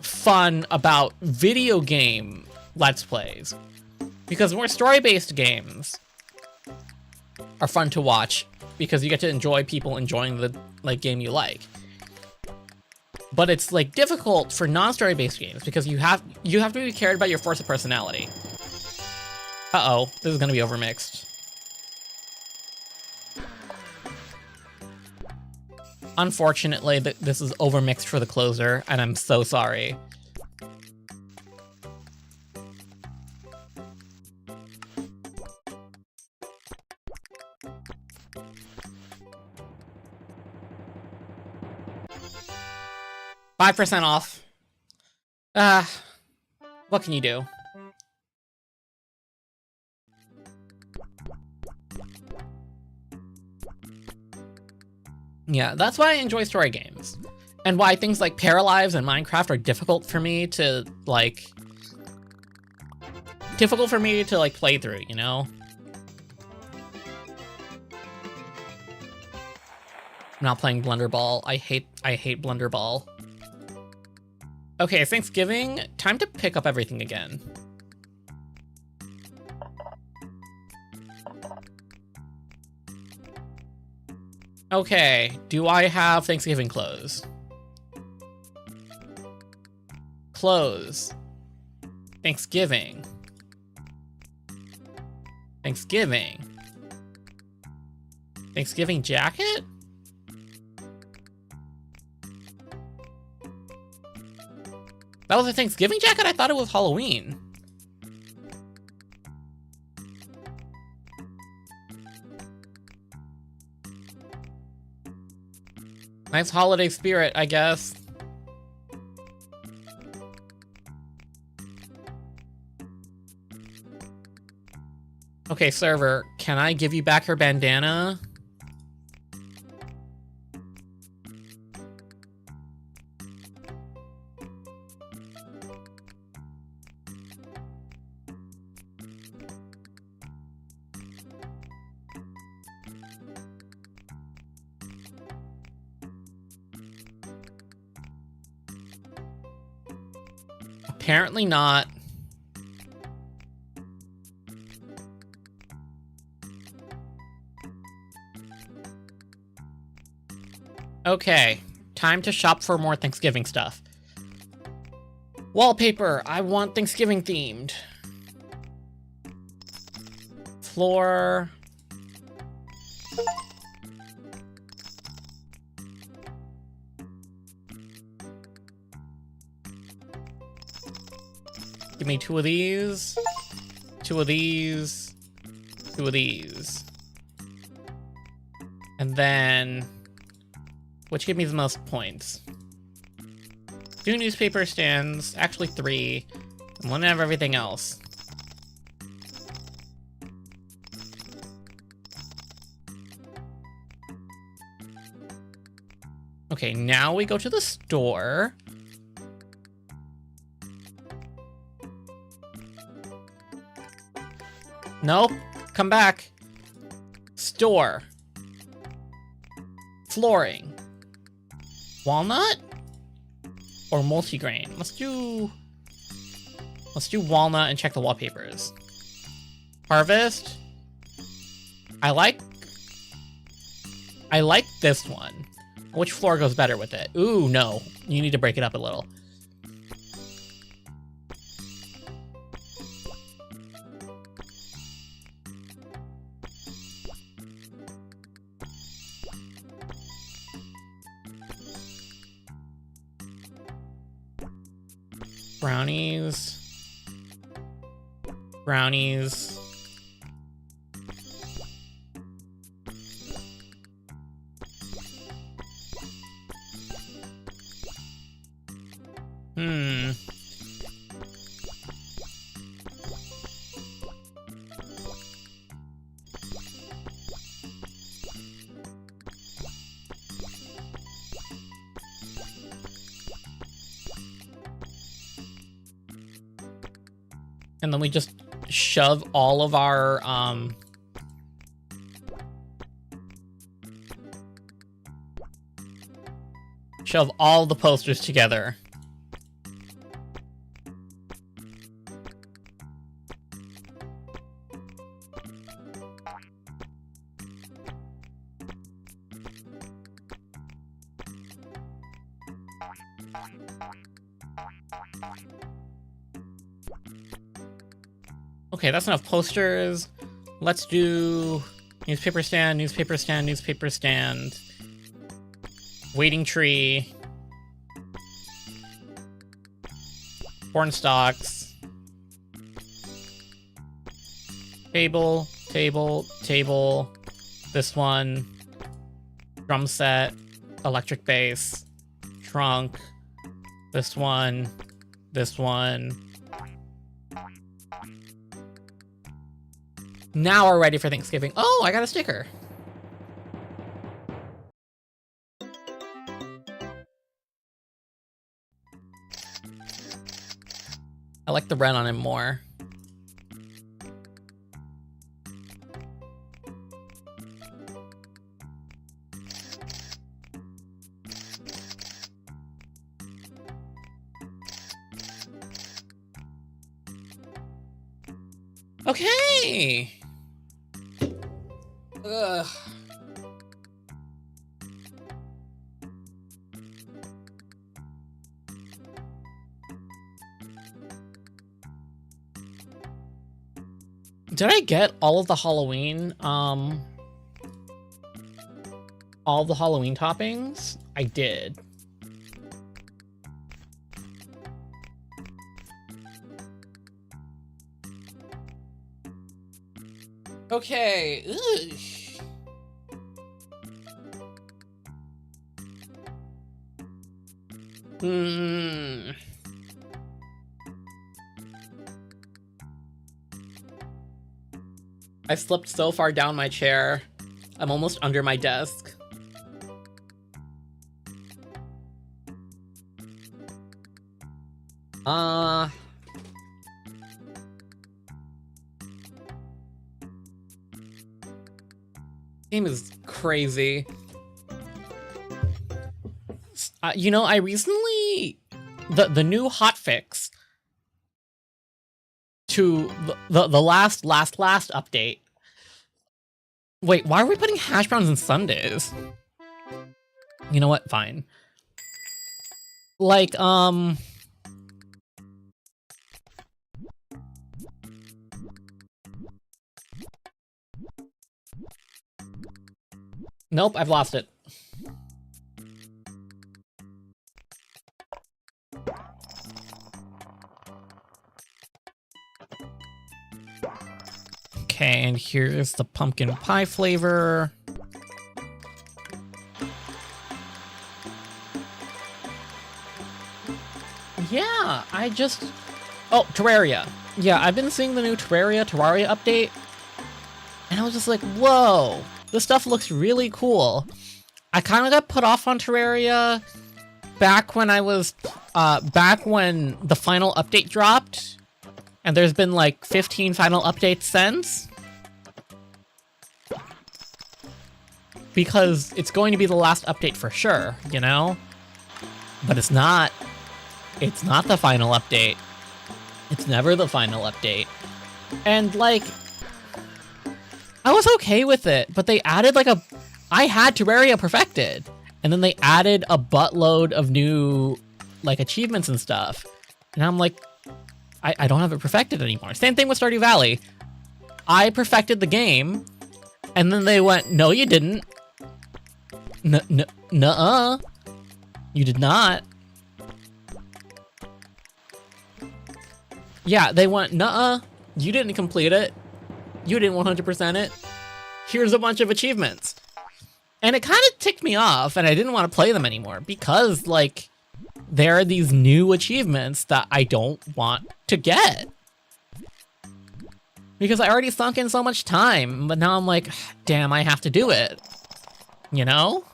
fun about video game Let's Plays. Because more story-based games are fun to watch because you get to enjoy people enjoying the like game you like. But it's like difficult for non-story based games because you have to be cared about your force of personality. Uh-oh, this is gonna be overmixed. Unfortunately, this is overmixed for the closer, and I'm so sorry. $5% off. What can you do? Yeah, that's why I enjoy story games. And why things like Paralives and Minecraft are difficult for me to, like... play through, you know? I'm not playing Blunderball. I hate Blunderball. Okay, Thanksgiving. Time to pick up everything again. Okay, do I have Thanksgiving clothes? Clothes. Thanksgiving. Thanksgiving. Thanksgiving jacket? That was a Thanksgiving jacket? I thought it was Halloween. Nice holiday spirit, I guess. Okay, server, can I give you back her bandana? Apparently not. Okay, time to shop for more Thanksgiving stuff. Wallpaper, I want Thanksgiving themed. Floor. Give me 2 of these, 2 of these, 2 of these. And then, which give me the most points? 2 newspaper stands, actually 3, and 1 of everything else. Okay, now we go to the store. Nope. Come back. Store. Flooring. Walnut? Or multigrain? Let's do walnut and check the wallpapers. Harvest. I like this one. Which floor goes better with it? Ooh, no. You need to break it up a little. Brownies. Brownies. And then we just shove all of our, shove all the posters together. Okay, that's enough posters. Let's do newspaper stand, newspaper stand, newspaper stand. Waiting tree. Corn stalks. Table, table, table. This one. Drum set. Electric bass. Trunk. This one. This one. Now we're ready for Thanksgiving. Oh, I got a sticker. I like the red on him more. Okay. Ugh. Did I get all of the Halloween, all the Halloween toppings? I did. Okay. Ugh. I slipped so far down my chair. I'm almost under my desk. Game is crazy. You know, I recently the new hotfix to the last update. Wait, why are we putting hash browns in sundaes? You know what? Fine. Like, nope, I've lost it. Okay, and here's the pumpkin pie flavor. Yeah, oh, Terraria. Yeah, I've been seeing the new Terraria update, and I was just like, whoa, this stuff looks really cool. I kind of got put off on Terraria back when when the final update dropped, and there's been like 15 final updates since. Because it's going to be the last update for sure, you know? But it's not. It's not the final update. It's never the final update. And like, I was okay with it, but they added like I had Terraria perfected, and then they added a buttload of new like achievements and stuff. And I'm like, I don't have it perfected anymore. Same thing with Stardew Valley. I perfected the game, and then they went, no, you didn't. Nuh-uh. You did not. Yeah, they went, nuh-uh, you didn't complete it. You didn't 100% it. Here's a bunch of achievements. And it kind of ticked me off, and I didn't want to play them anymore because, like, there are these new achievements that I don't want to get. Because I already sunk in so much time, but now I'm like, damn, I have to do it. You know?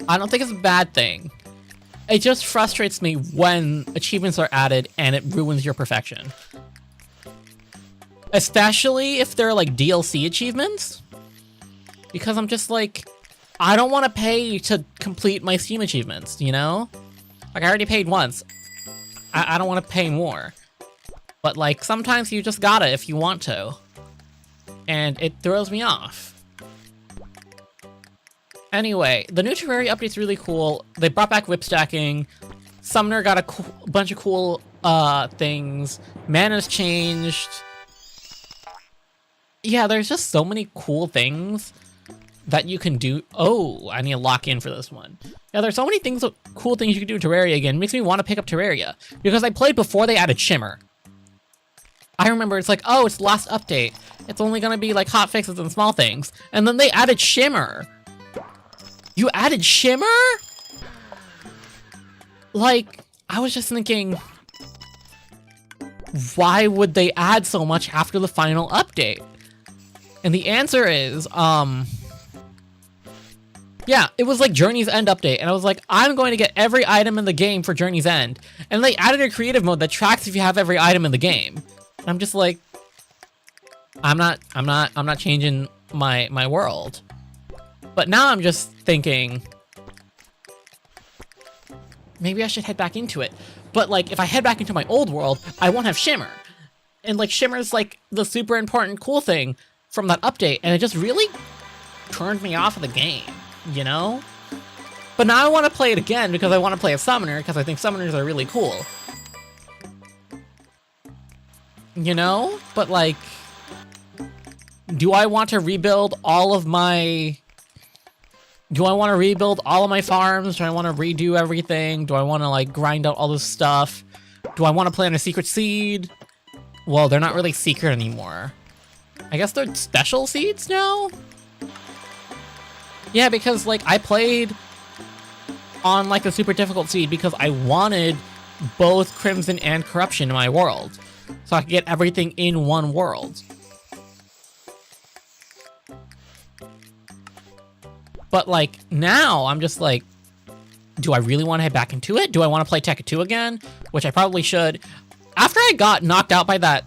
I don't think it's a bad thing. It just frustrates me when achievements are added and it ruins your perfection. Especially if they're like DLC achievements. Because I'm just like, I don't want to pay to complete my Steam achievements, you know? Like, I already paid once. I don't want to pay more. But like, sometimes you just gotta if you want to. And it throws me off. Anyway, the new Terraria update's really cool. They brought back whip stacking. Summoner got a bunch of cool things. Mana's changed. Yeah, there's just so many cool things that you can do. Oh, I need to lock in for this one. Yeah, there's so many things, cool things you can do in Terraria again. It makes me want to pick up Terraria. Because I played before they added Shimmer. I remember it's like, oh, it's the last update. It's only gonna be like hot fixes and small things. And then they added Shimmer. You added Shimmer? Like, I was just thinking, why would they add so much after the final update? And the answer is, yeah, it was like Journey's End update, and I was like, I'm going to get every item in the game for Journey's End. And they added a creative mode that tracks if you have every item in the game. And I'm just like, I'm not changing my world. But now I'm just thinking, maybe I should head back into it. But like, if I head back into my old world, I won't have Shimmer. And like, Shimmer's like the super important cool thing from that update, and it just really turned me off of the game, you know? But now I want to play it again because I want to play a Summoner, because I think Summoners are really cool. You know? But like, do I want to rebuild all of my... Do I want to rebuild all of my farms? Do I want to redo everything? Do I want to, like, grind out all this stuff? Do I want to plant a secret seed? Well, they're not really secret anymore. I guess they're special seeds now? Yeah, because, like, I played on, like, the super difficult seed because I wanted both Crimson and Corruption in my world. So I could get everything in one world. But, like, now I'm just like, do I really want to head back into it? Do I want to play Tekken 2 again? Which I probably should. After I got knocked out by that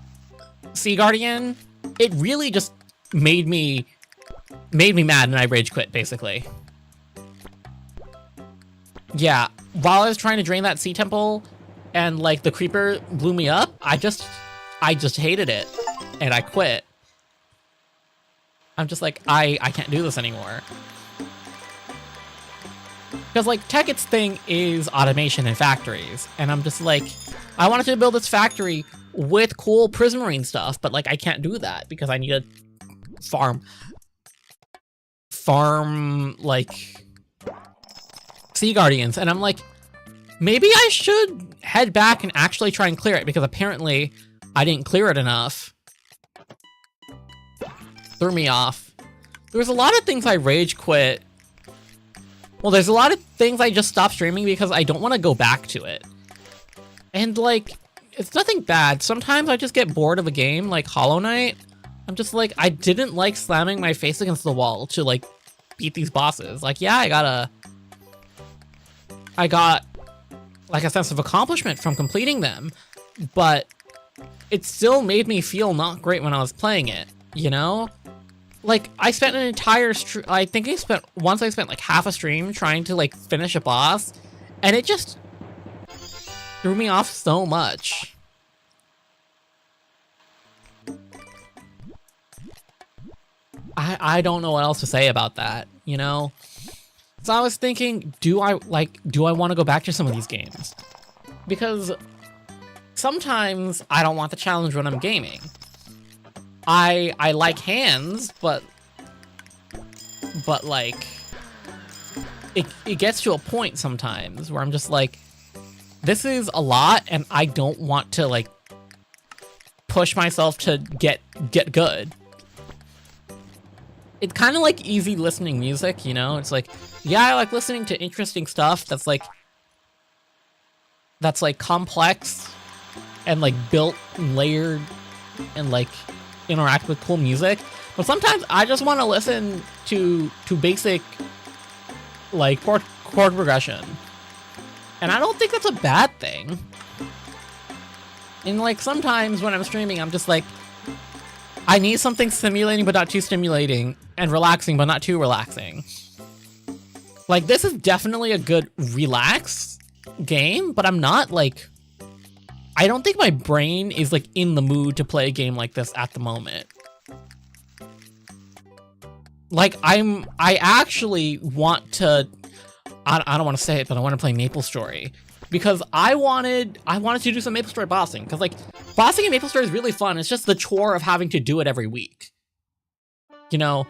Sea Guardian, it really just made me mad and I rage quit, basically. Yeah, while I was trying to drain that Sea Temple and, like, the Creeper blew me up, I just hated it. And I quit. I'm just like, I can't do this anymore. Because, like, Tekken's thing is automation in factories. And I'm just like, I wanted to build this factory with cool Prismarine stuff, but, like, I can't do that because I need to farm, like, Sea Guardians. And I'm like, maybe I should head back and actually try and clear it because apparently I didn't clear it enough. Threw me off. There was a lot of things I rage quit. Well, there's a lot of things I just stopped streaming because I don't want to go back to it. And, like, it's nothing bad. Sometimes I just get bored of a game, like Hollow Knight. I'm just like, I didn't like slamming my face against the wall to, like, beat these bosses. Like, yeah, I got, like, a sense of accomplishment from completing them. But it still made me feel not great when I was playing it, you know? Like, I spent an entire I think I spent like half a stream trying to, like, finish a boss, and it just threw me off so much. I don't know what else to say about that, you know? So I was thinking, do I want to go back to some of these games? Because sometimes I don't want the challenge when I'm gaming. I like hands, but like, it gets to a point sometimes where I'm just like, this is a lot, and I don't want to like push myself to get good. It's kind of like easy listening music, you know? It's like, yeah, I like listening to interesting stuff that's like complex and like built and layered and like interact with cool music. But sometimes I just want to listen to basic like chord progression. And I don't think that's a bad thing. And like sometimes when I'm streaming, I'm just like, I need something stimulating but not too stimulating, and relaxing but not too relaxing. Like, this is definitely a good relax game, but I'm not like, I don't think my brain is like in the mood to play a game like this at the moment. Like, I actually want to, I don't want to say it, but I want to play Maple Story. Because I wanted to do some Maple Story bossing. Because, like, bossing in Maple Story is really fun. It's just the chore of having to do it every week. You know?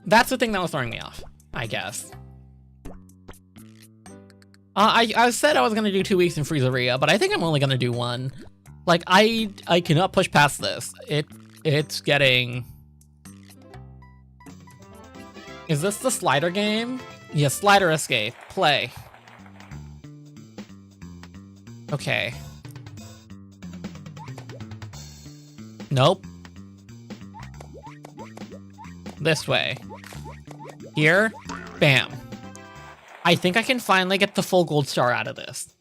That's the thing that was throwing me off, I guess. I said I was going to do 2 weeks in Freezeria, but I think I'm only going to do 1. Like, I cannot push past this. It's getting... Is this the slider game? Yeah, slider escape. Play. Okay. Nope. This way. Here. Bam. I think I can finally get the full gold star out of this.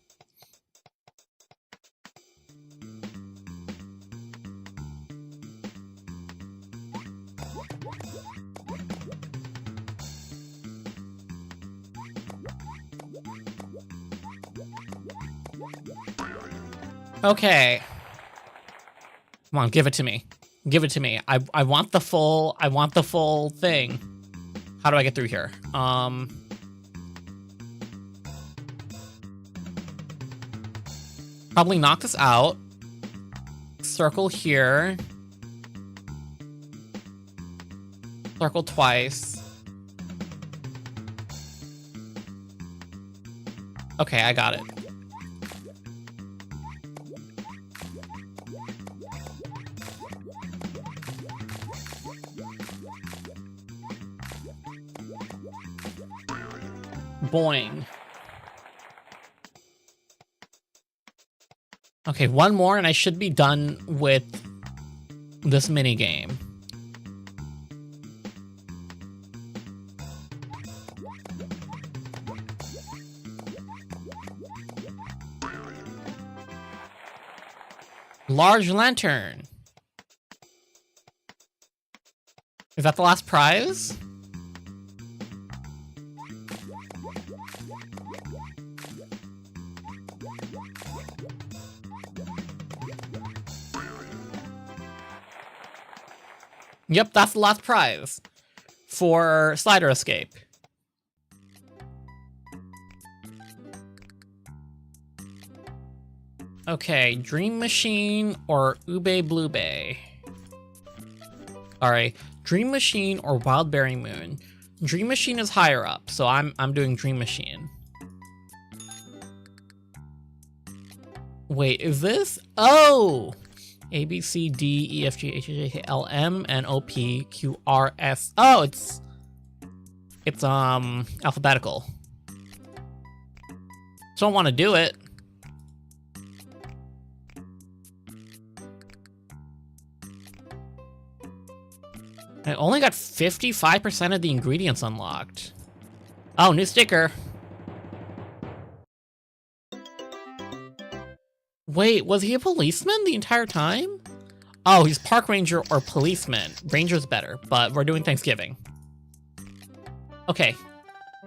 Okay. Come on, give it to me. Give it to me. I want the full thing. How do I get through here? Probably knock this out. Circle here. Circle twice. Okay, I got it. Boing. Okay, 1 more and I should be done with this minigame. Large lantern. Is that the last prize? Yep, that's the last prize for Slider Escape. Okay, Dream Machine or Ube Blue Bay. Alright, Dream Machine or Wild Berry Moon. Dream Machine is higher up, so I'm doing Dream Machine. Wait, is this? Oh! A, B, C, D, E, F, G, H, I, J, K, L, M, N, O, P, Q, R, S. Oh, it's alphabetical. Don't want to do it. I only got 55% of the ingredients unlocked. Oh, new sticker. Wait, was he a policeman the entire time? Oh, he's park ranger or policeman. Ranger's better, but we're doing Thanksgiving. Okay.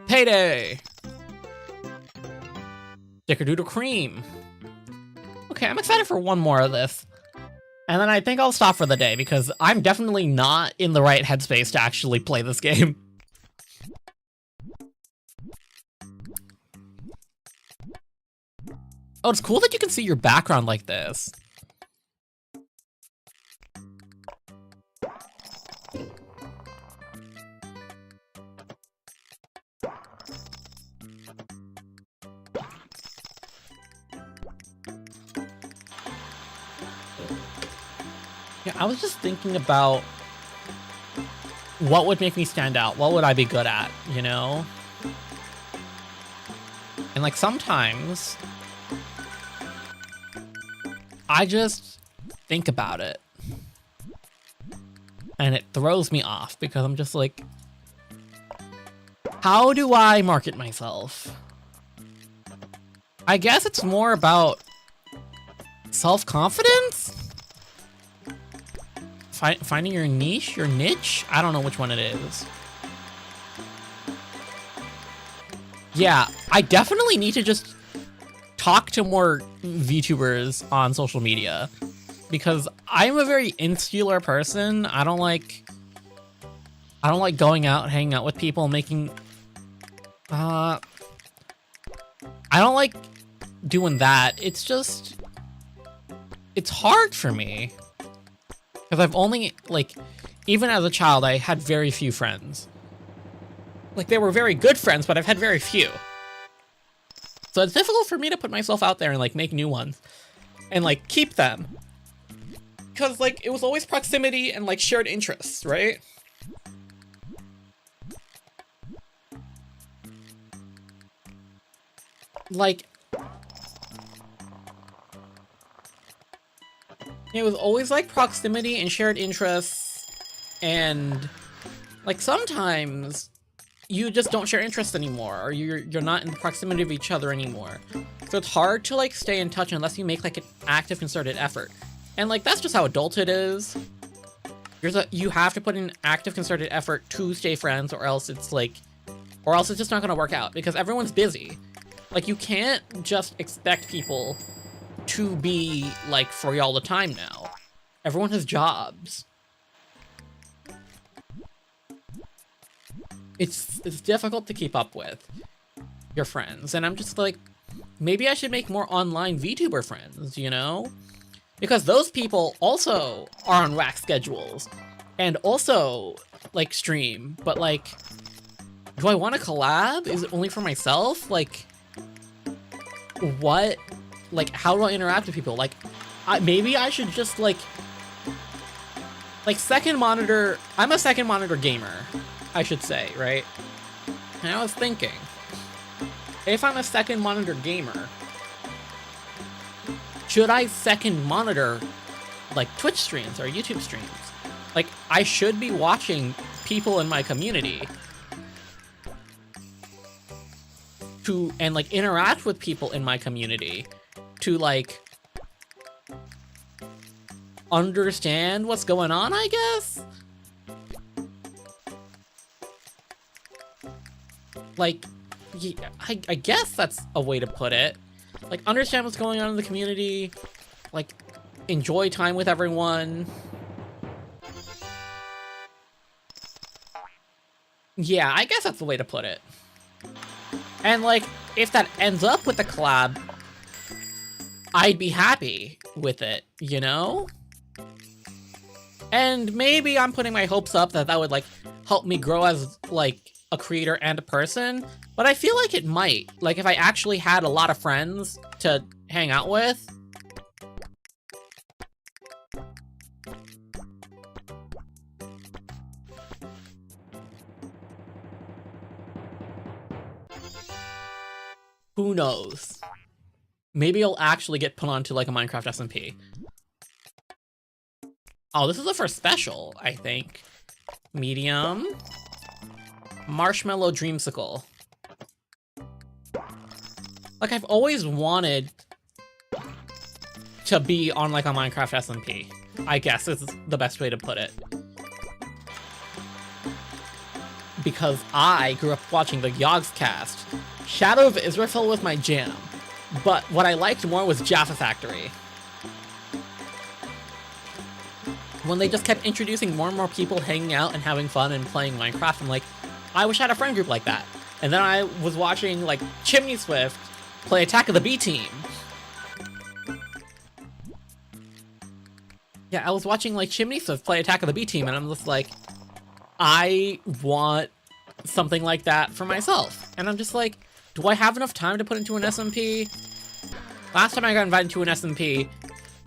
Payday! Snickerdoodle cream. Okay, I'm excited for 1 more of this. And then I think I'll stop for the day because I'm definitely not in the right headspace to actually play this game. Oh, it's cool that you can see your background like this. Yeah, I was just thinking about what would make me stand out. What would I be good at, you know? And like sometimes I just think about it and it throws me off because I'm just like, how do I market myself? I guess it's more about self-confidence? Finding your niche, your niche? I don't know which one it is. Yeah, I definitely need to just talk to more VTubers on social media because I'm a very insular person. I don't like going out, hanging out with people, making I don't like doing that. It's just, it's hard for me. Because I've only, like, even as a child, I had very few friends. Like, they were very good friends, but I've had very few. So it's difficult for me to put myself out there and, like, make new ones. And, like, keep them. Because, like, it was always proximity and, like, shared interests, right? Like, it was always like proximity and shared interests, and like sometimes you just don't share interests anymore, or you're not in the proximity of each other anymore. So it's hard to like stay in touch unless you make like an active concerted effort. And like that's just how adulthood is. You have to put in active concerted effort to stay friends, or else it's just not gonna work out because everyone's busy. Like you can't just expect people to be like free all the time now. Everyone has jobs. It's difficult to keep up with your friends, and I'm just like, maybe I should make more online VTuber friends, you know? Because those people also are on rack schedules and also like stream, but like, do I want to collab? Is it only for myself? Like, what? Like, how do I interact with people? Like, maybe I should just, like, second monitor... I'm a second monitor gamer, I should say, right? And I was thinking, if I'm a second monitor gamer, should I second monitor, like, Twitch streams or YouTube streams? Like, I should be watching people in my community and, like, interact with people in my community to, like, understand what's going on, I guess? Like, yeah, I guess that's a way to put it. Like, understand what's going on in the community, like, enjoy time with everyone. Yeah, I guess that's the way to put it. And, like, if that ends up with a collab, I'd be happy with it, you know? And maybe I'm putting my hopes up that would, like, help me grow as, like, a creator and a person, but I feel like it might. Like, if I actually had a lot of friends to hang out with. Who knows? Maybe it'll actually get put onto, like, a Minecraft SMP. Oh, this is the first special, I think. Medium. Marshmallow Dreamsicle. Like, I've always wanted to be on, like, a Minecraft SMP. I guess is the best way to put it. Because I grew up watching the Yogscast. Shadow of Israfel was my jam. But what I liked more was Jaffa Factory. When they just kept introducing more and more people hanging out and having fun and playing Minecraft, I'm like, I wish I had a friend group like that. And then I was watching, like, Chimney Swift play Attack of the B-Team. Yeah, I was watching, like, Chimney Swift play Attack of the B-Team, and I'm just like, I want something like that for myself. And I'm just like, do I have enough time to put into an SMP? Last time I got invited to an SMP,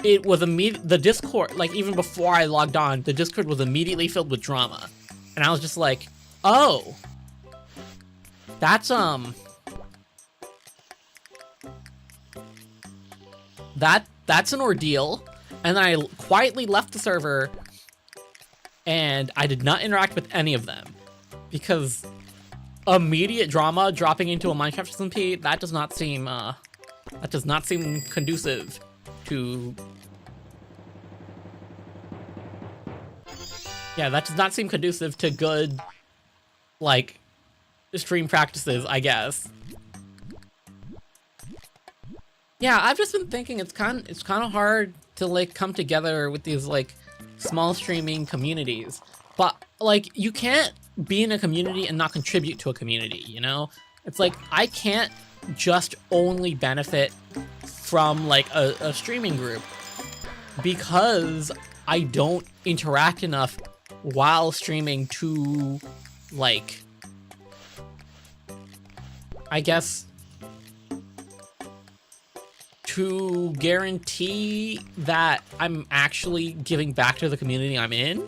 it was the Discord, like even before I logged on, the Discord was immediately filled with drama. And I was just like, oh, that's that's an ordeal. And then I quietly left the server and I did not interact with any of them because immediate drama dropping into a Minecraft SMP, that does not seem conducive to... Yeah, that does not seem conducive to good, like, stream practices, I guess. Yeah, I've just been thinking it's kind of hard to, like, come together with these, like, small streaming communities. But, like, you can't be in a community and not contribute to a community, you know? It's like, I can't just only benefit from, like, a streaming group because I don't interact enough while streaming to, like, I guess, to guarantee that I'm actually giving back to the community I'm in.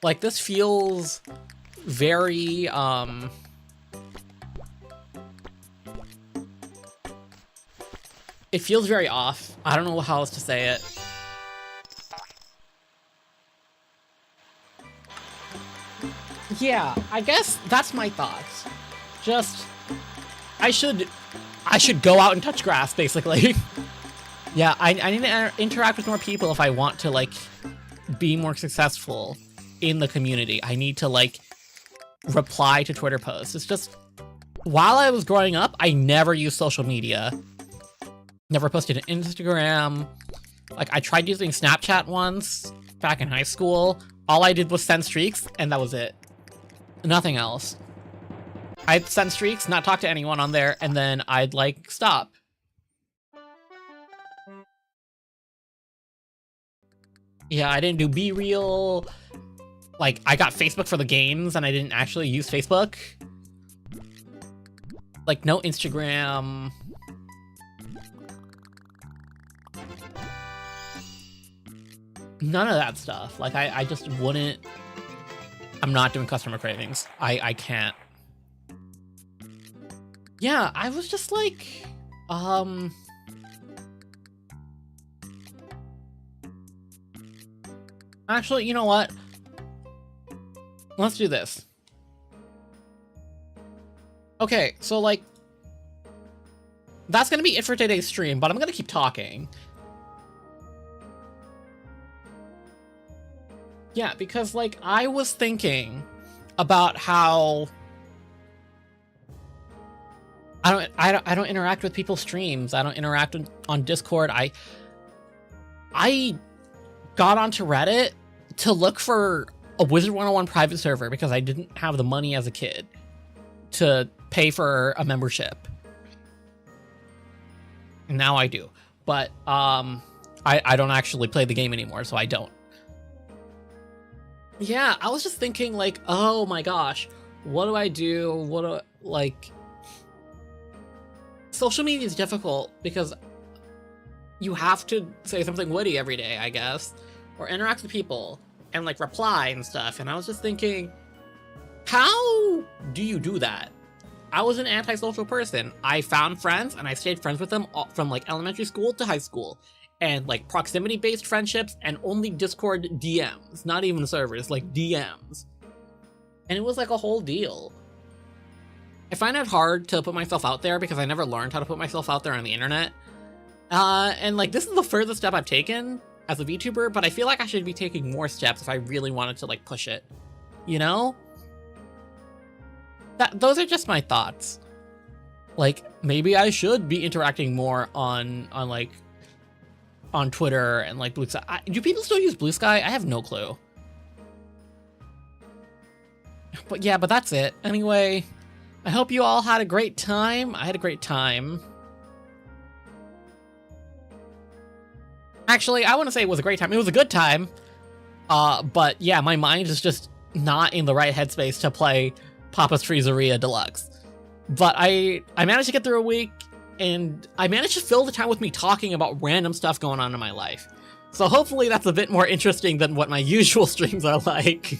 Like, this feels very, it feels very off. I don't know how else to say it. Yeah, I guess that's my thoughts. Just, I should go out and touch grass, basically. Yeah, I need to interact with more people if I want to, like, be more successful in the community. I need to, like, reply to Twitter posts. It's just, while I was growing up, I never used social media. Never posted an Instagram. Like, I tried using Snapchat once, back in high school. All I did was send streaks, and that was it. Nothing else. I'd send streaks, not talk to anyone on there, and then I'd, like, stop. Yeah, I didn't do BeReal. Like, I got Facebook for the games, and I didn't actually use Facebook. Like, no Instagram. None of that stuff. Like, I just wouldn't... I'm not doing customer cravings. I can't. Yeah, I was just like, actually, you know what? Let's do this. Okay, so, like, that's gonna be it for today's stream, but I'm gonna keep talking. Yeah, because, like, I was thinking about how I don't interact with people's streams. I don't interact on Discord. I got onto Reddit to look for a Wizard 101 private server because I didn't have the money as a kid to pay for a membership. And now I do. But I don't actually play the game anymore, so I don't. Yeah, I was just thinking, like, oh my gosh, what do I do? What do I, like... Social media is difficult because you have to say something witty every day, I guess, or interact with people and, like, reply and stuff. And I was just thinking, how do you do that? I was an antisocial person. I found friends and I stayed friends with them from, like, elementary school to high school. And, like, proximity-based friendships and only Discord DMs, not even servers, like DMs. And it was, like, a whole deal. I find it hard to put myself out there because I never learned how to put myself out there on the internet. And, like, this is the furthest step I've taken as a VTuber, but I feel like I should be taking more steps if I really wanted to, like, push it. You know? Those are just my thoughts. Like, maybe I should be interacting more on like, on Twitter and, like, Blue Sky. Do people still use Blue Sky? I have no clue. But yeah, but that's it. Anyway, I hope you all had a great time. I had a great time. Actually, I want to say it was a great time. It was a good time. But yeah, my mind is just not in the right headspace to play Papa's Freezeria Deluxe. But I managed to get through a week. and I managed to fill the time with me talking about random stuff going on in my life. So hopefully that's a bit more interesting than what my usual streams are like.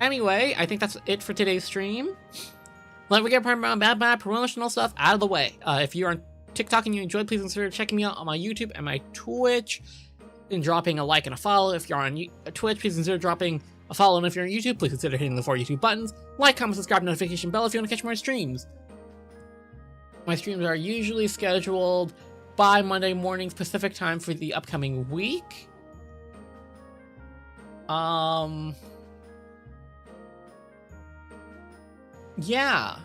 Anyway, I think that's it for today's stream. Let me get bad promotional stuff out of the way. If you're on TikTok and you enjoyed, please consider checking me out on my YouTube and my Twitch, and dropping a like and a follow. If you're on Twitch, please consider dropping a follow, and if you're on YouTube, please consider hitting the 4 YouTube buttons. Like, comment, subscribe, notification bell if you want to catch more streams. My streams are usually scheduled by Monday mornings Pacific time for the upcoming week. Yeah.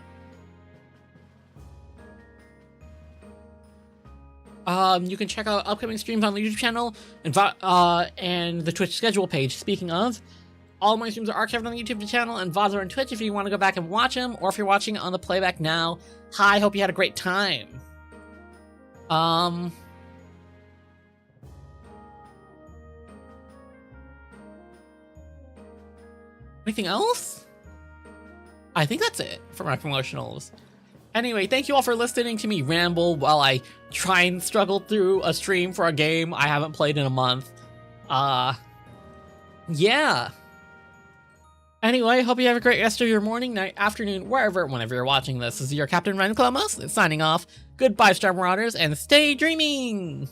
You can check out upcoming streams on the YouTube channel and the Twitch schedule page. Speaking of, all my streams are archived on the YouTube channel, and VODs are on Twitch if you want to go back and watch them, or if you're watching on the playback now. Hi, hope you had a great time. Anything else? I think that's it for my promotionals. Anyway, thank you all for listening to me ramble while I try and struggle through a stream for a game I haven't played in a month. Yeah. Anyway, hope you have a great rest of your morning, night, afternoon, whenever you're watching this. This is your Captain Ren Clomos, signing off. Goodbye, Star Marauders, and stay dreaming!